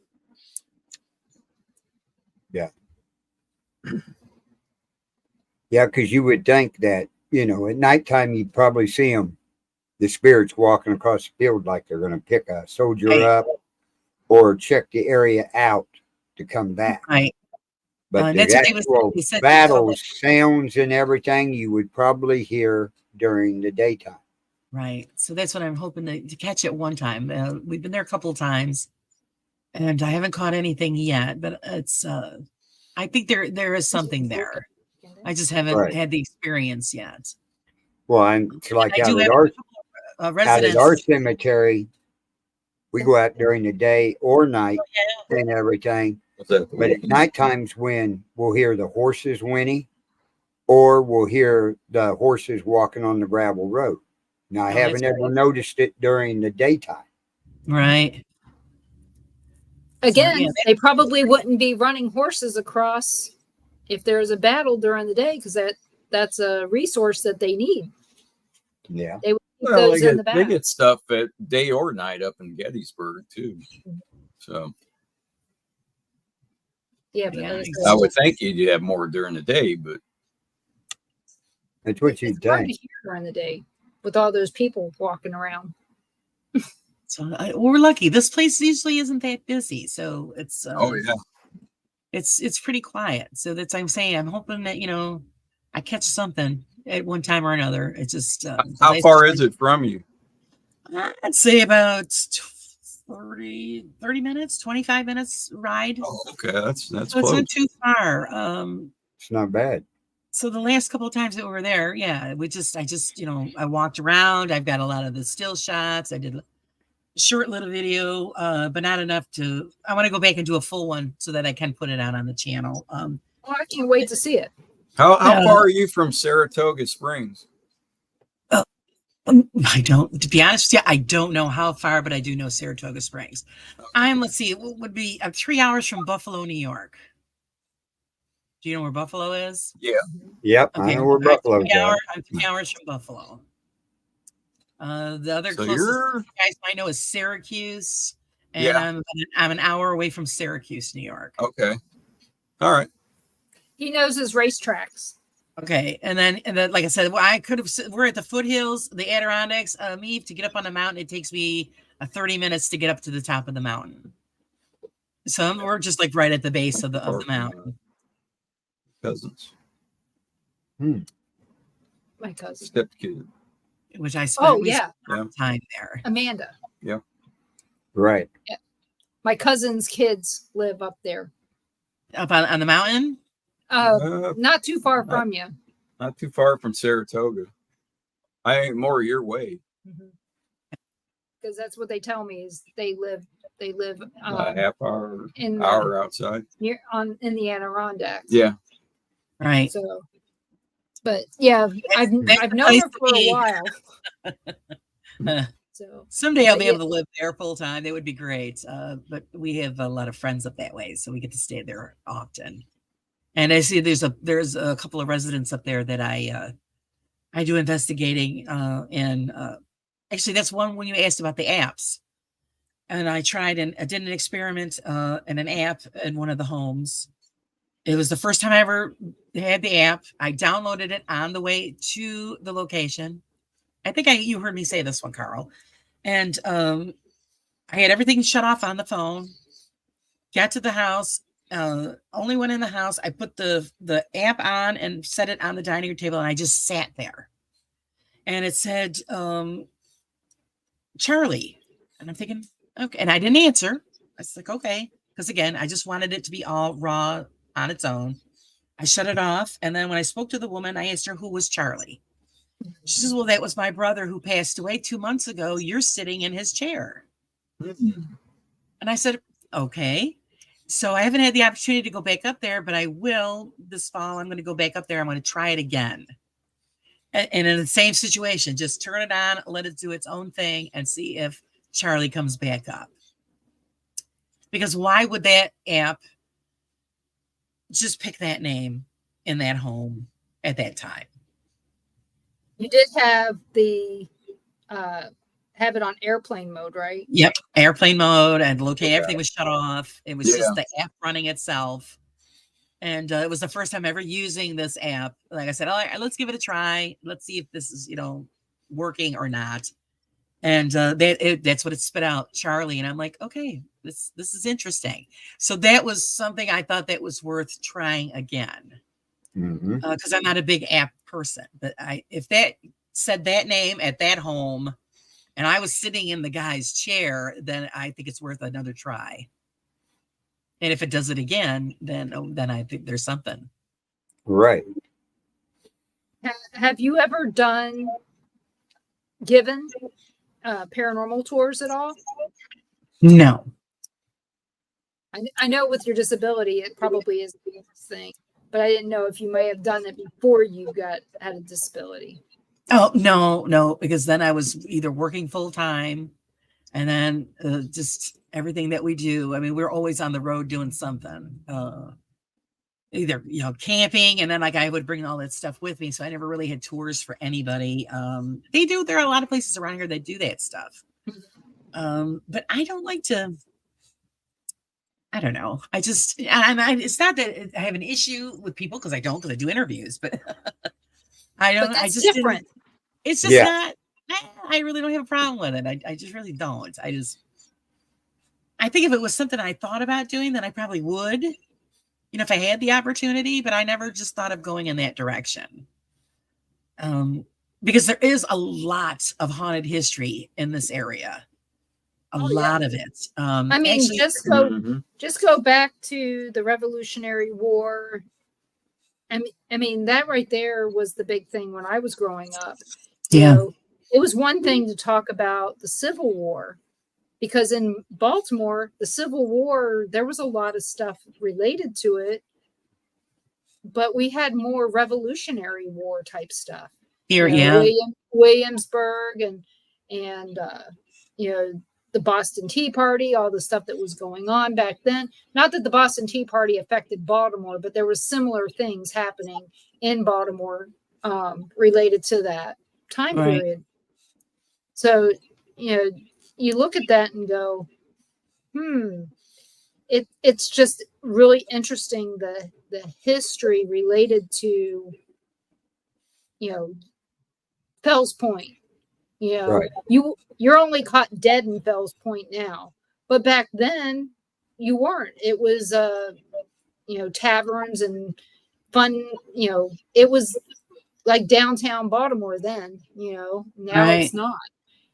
Yeah. Yeah, because you would think that, at nighttime you'd probably see them, the spirits walking across the field like they're going to pick a soldier up or check the area out to come back. Right. But the actual battle sounds and everything you would probably hear during the daytime. Right. So that's what I'm hoping to catch it one time. We've been there a couple of times, and I haven't caught anything yet, but it's I think there is something there. I just haven't had the experience yet. Well, it's like out at our cemetery, we go out during the day or night and everything. But at night times when we'll hear the horses whinny, or we'll hear the horses walking on the gravel road. Now, I haven't ever noticed it during the daytime. Right. Again, they probably wouldn't be running horses across if there's a battle during the day, because that's a resource that they need. Yeah. They would keep those in the back. They get stuff at day or night up in Gettysburg too. So yeah, but I would think you'd have more during the day, but that's what you'd think. During the day with all those people walking around. So we're lucky. This place usually isn't that busy, so it's it's pretty quiet. So that's I'm saying. I'm hoping that I catch something at one time or another. It's just how far is it from you? I'd say about 30 minutes, 25 minutes ride. Oh, okay, that's so close. It's not too far. It's not bad. So the last couple of times that we were there, I just I walked around. I've got a lot of the still shots. I did a short little video, but not enough I want to go back and do a full one so that I can put it out on the channel. Well, I can't wait to see it. How far are you from Saratoga Springs? To be honest with you, I don't know how far, but I do know Saratoga Springs. Let's see, it would be 3 hours from Buffalo, New York. Do you know where Buffalo is? Yeah. Yep. Okay. I know where Buffalo is. I'm 3 hours from Buffalo. The other closest you guys might know is Syracuse, and I'm an hour away from Syracuse, New York. Okay. All right. He knows his racetracks. Okay, and then like I said, we're at the foothills, the Adirondacks. Me to get up on the mountain, it takes me 30 minutes to get up to the top of the mountain. So we're just like right at the base of the mountain. Cousins. My cousin. Stepkid. Which I spent time there. Amanda. Yeah. Right. Yeah. My cousin's kids live up there. Up on the mountain? Not too far from you. Not too far from Saratoga. I ain't more your way. Because that's what they tell me is they live a half hour, hour outside. In the Adirondacks. Yeah. Right. So, but yeah, I've known her for a while. So someday I'll be able to live there full time. That would be great. But we have a lot of friends up that way, so we get to stay there often. And I see there's a couple of residents up there that I do investigating and Actually, that's one when you asked about the apps. And I tried and I did an experiment in an app in one of the homes. It was the first time I ever had the app. I downloaded it on the way to the location. I think you heard me say this one, Carl. And I had everything shut off on the phone. Got to the house. Only went in the house. I put the app on and set it on the dining room table, and I just sat there. And it said, Charlie. And I'm thinking, okay. And I didn't answer. I was like, okay. Because again, I just wanted it to be all raw on its own. I shut it off. And then when I spoke to the woman, I asked her who was Charlie. She says, well, that was my brother who passed away 2 months ago. You're sitting in his chair. And I said, okay. So I haven't had the opportunity to go back up there, but I will this fall. I'm going to go back up there. I'm going to try it again. And in the same situation, just turn it on, let it do its own thing, and see if Charlie comes back up. Because why would that app just pick that name in that home at that time? You did have the have it on airplane mode, right? Yep, airplane mode, and locate everything was shut off. It was just the app running itself. And it was the first time ever using this app. Like I said, all right, let's give it a try. Let's see if this is, working or not. And that's what it spit out, Charlie. And I'm like, okay, this is interesting. So that was something I thought that was worth trying again. Because I'm not a big app person. But if that said that name at that home, and I was sitting in the guy's chair, then I think it's worth another try. And if it does it again, then I think there's something. Right. Have you ever given paranormal tours at all? No. I know with your disability, it probably is the biggest thing, but I didn't know if you may have done it before you had a disability. Oh, no, because then I was either working full time and then just everything that we do. I mean, we're always on the road doing something, either, camping. And then I would bring all that stuff with me. So I never really had tours for anybody. There are a lot of places around here that do that stuff. But I don't like to, I don't know. it's not that I have an issue with people because I do interviews, but I don't, but that's I just different. It's just not, I really don't have a problem with it. I just really don't. I think if it was something I thought about doing, then I probably would, if I had the opportunity, but I never just thought of going in that direction. Because there is a lot of haunted history in this area. A lot of it. I mean, actually, just go back to the Revolutionary War. I mean, that right there was the big thing when I was growing up. It was one thing to talk about the Civil War, because in Baltimore, the Civil War, there was a lot of stuff related to it, but we had more Revolutionary War type stuff. Here, Williamsburg and the Boston Tea Party, all the stuff that was going on back then. Not that the Boston Tea Party affected Baltimore, but there were similar things happening in Baltimore related to that time period. So, you look at that and go, it's just really interesting, the history related to, Fells Point. You're only caught dead in Fells Point now, but back then you weren't. It was taverns and fun. It was like downtown Baltimore then. Now it's not.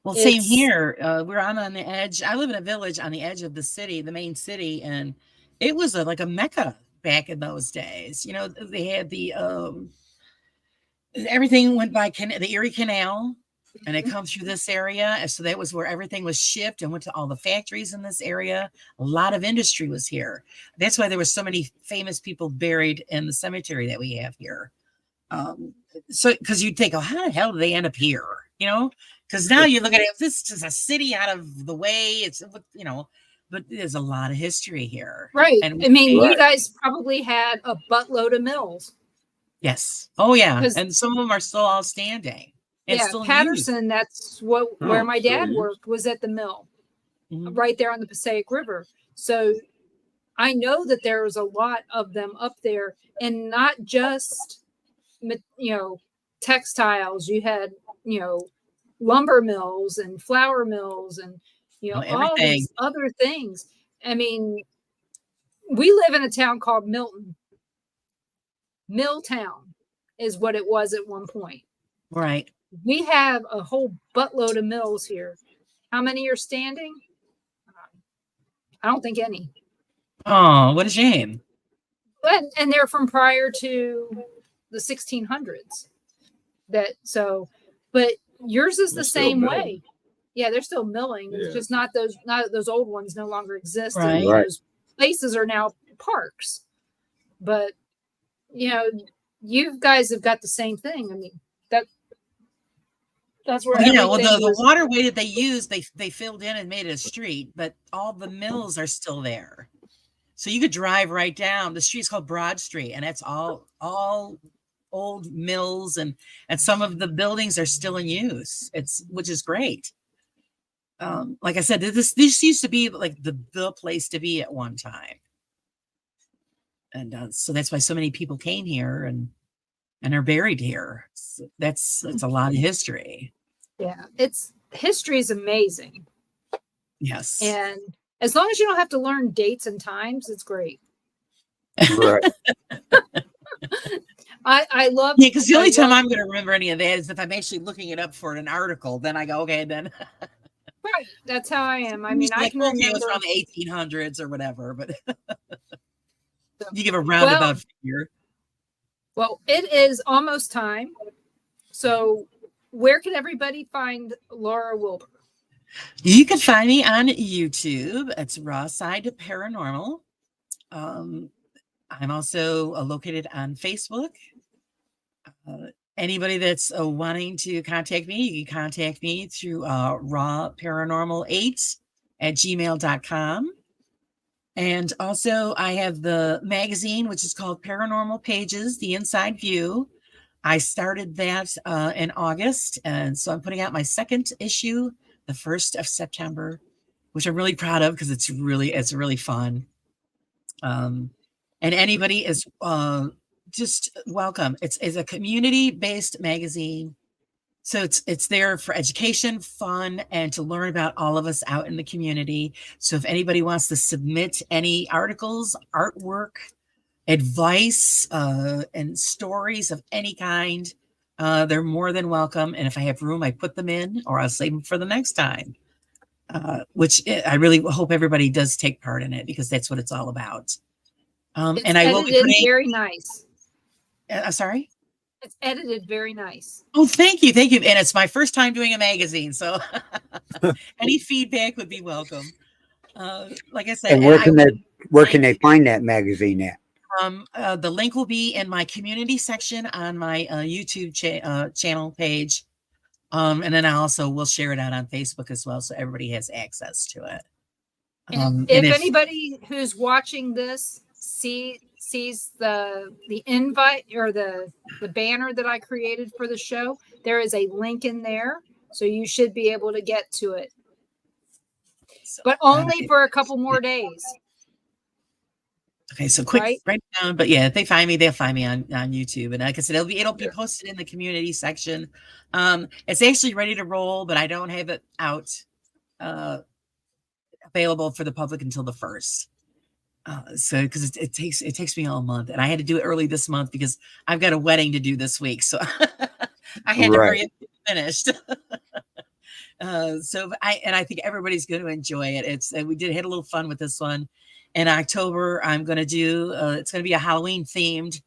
Well, same here. We're on the edge. I live in a village on the edge of the city, the main city, and it was like a mecca back in those days. They had the everything went by the Erie Canal. And it comes through this area. And so that was where everything was shipped and went to all the factories in this area. A lot of industry was here. That's why there were so many famous people buried in the cemetery that we have here. So, because you'd think, how the hell did they end up here? Because now you look at it, this is a city out of the way. It's, but there's a lot of history here. Right. And you guys probably had a buttload of mills. Yes. Oh, yeah. And some of them are still all standing. and Yeah, still in use. Patterson, that's where Oh, my so dad you- worked, was at the mill Mhm. right there on the Passaic River. So I know that there was a lot of them up there, and not just textiles. You had lumber mills and flour mills and all Everything. these other things. I mean, we live in a town called Milton. Milltown is what it was at one point. Right. We have a whole buttload of mills here. How many are standing? I don't think any. Oh, what a shame. And they're from prior to the 1600s. But yours is They're the still same milling. way. Yeah, they're still milling. It's Yeah. just not those old ones no longer exist. Right. And Right. those places are now parks. But you guys have got the same thing. I mean, that's where Well, everything the was. waterway that they used, they filled in and made it a street, but all the mills are still there. So you could drive right down. The street's called Broad Street, and that's all old mills, and some of the buildings are still in use. Which is great. Like I said, this used to be like the place to be at one time, and so that's why so many people came here and are buried here. So it's a lot of history. Yeah, history is amazing. Yes. And as long as you don't have to learn dates and times, it's great. Right. I love. Yeah, because the only time love- I'm going to remember any of that is if I'm actually looking it up for an article. Then I go, okay, then. Right, that's how I am. I mean, I Like, can okay, it was remember. around the 1800s or whatever, but you give a roundabout figure. Well, it is almost time. So, where can everybody find Laura Wilbur? You can find me on YouTube. It's RAW Side Paranormal. I'm also located on Facebook. Anybody that's wanting to contact me, you can contact me through rawparanormal8@gmail.com. And also I have the magazine, which is called Paranormal Pages, The Inside View. I started that in August. And so I'm putting out my second issue, the 1st of September, which I'm really proud of because it's really fun. And anybody is just welcome. It's a community-based magazine. So it's there for education, fun, and to learn about all of us out in the community. So if anybody wants to submit any articles, artwork, advice, and stories of any kind, they're more than welcome. And if I have room, I put them in, or I'll save them for the next time. I really hope everybody does take part in it, because that's what it's all about. And I will be putting very nice. Sorry? It's edited very nice. Oh, thank you. And it's my first time doing a magazine, so any feedback would be welcome. Like I said, And where can they find that magazine at? The link will be in my community section on my YouTube channel page. And then I also will share it out on Facebook as well, so everybody has access to it. And if anybody who's watching this sees the invite or the banner that I created for the show, there is a link in there, so you should be able to get to it, but only for a couple more days. Okay, so quick, right down. But yeah, if they find me, they'll find me on YouTube. And like I said, it'll be posted in the community section. It's actually ready to roll, but I don't have it out available for the public until the 1st. So because it takes me all month, and I had to do it early this month because I've got a wedding to do this week, so I had to hurry up and finish. So I think everybody's going to enjoy it. We had a little fun with this one. In October, I'm going to do it's going to be a Halloween themed,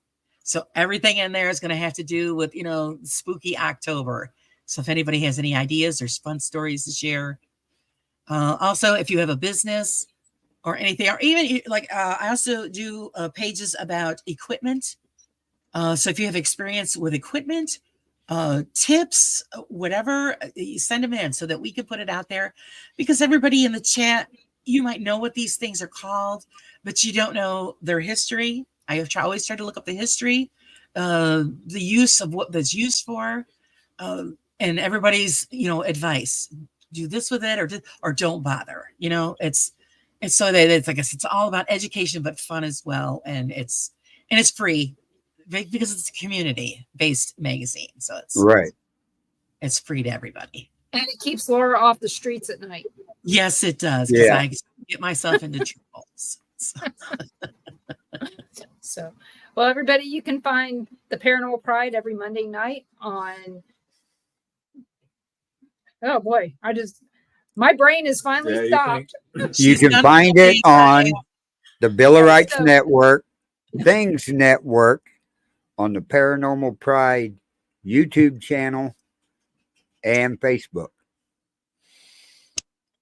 so everything in there is going to have to do with spooky October. So if anybody has any ideas or fun stories to share, also if you have a business or anything, or even I also do pages about equipment. So if you have experience with equipment, tips, whatever, you send them in so that we can put it out there, because everybody in the chat, you might know what these things are called, but you don't know their history. I always try to look up the history, the use of what that's used for. and everybody's, advice, do this with it or don't bother. It's so that it's like it's all about education, but fun as well. And it's free because it's a community based magazine. So it's free to everybody. And it keeps Laura off the streets at night. Yes, it does. Because I get myself into troubles. So, well, everybody, you can find the Paranormal Pride every Monday night on. Oh boy, my brain is finally stopped. You can find it on the Bill of Rights Network, Things Network, on the Paranormal Pride YouTube channel and Facebook.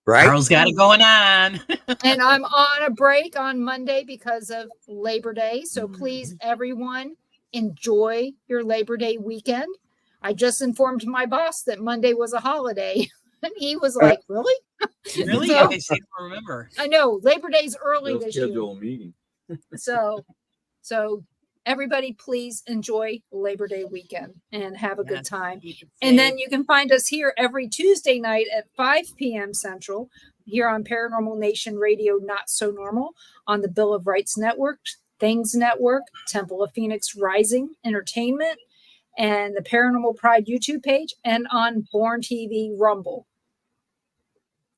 Right? Carl's got it going on. And I'm on a break on Monday because of Labor Day. So please, everyone, enjoy your Labor Day weekend. I just informed my boss that Monday was a holiday. And he was like, really? Really? So, I don't remember. I know. Labor Day's early this year. Schedule a meeting. So everybody, please enjoy Labor Day weekend and have a good time. And then you can find us here every Tuesday night at 5 p.m. Central here on Paranormal Nation Radio, Not So Normal, on the Bill of Rights Network, Things Network, Temple of Phoenix Rising Entertainment, and the Paranormal Pride YouTube page, and on Born TV Rumble.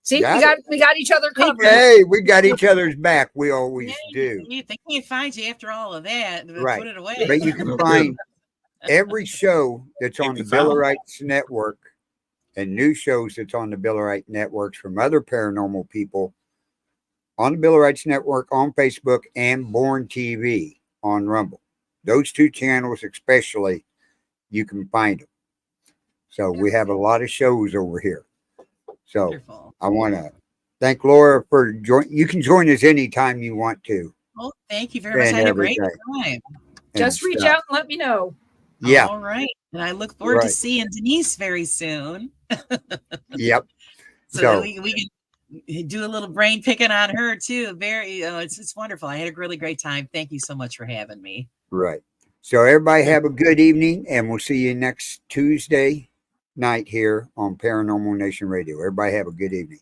See, we got each other covered. Hey, we got each other's back. We always do. They can't find you after all of that. Right. Put it away. But you can find every show that's on the Bill of Rights Network and new shows that's on the Bill of Rights Networks from other paranormal people on the Bill of Rights Network, on Facebook, and Born TV on Rumble. Those two channels especially, you can find them. So we have a lot of shows over here. So wonderful. I want to thank Laura for joining. You can join us anytime you want to. Well, thank you very much. I had a great time. Just reach out and let me know. Yeah. All right. And I look forward to seeing Denise very soon. Yep. So we can do a little brain picking on her too. Very, it's wonderful. I had a really great time. Thank you so much for having me. Right. So everybody have a good evening, and we'll see you next Tuesday night here on Paranormal Nation Radio. Everybody have a good evening.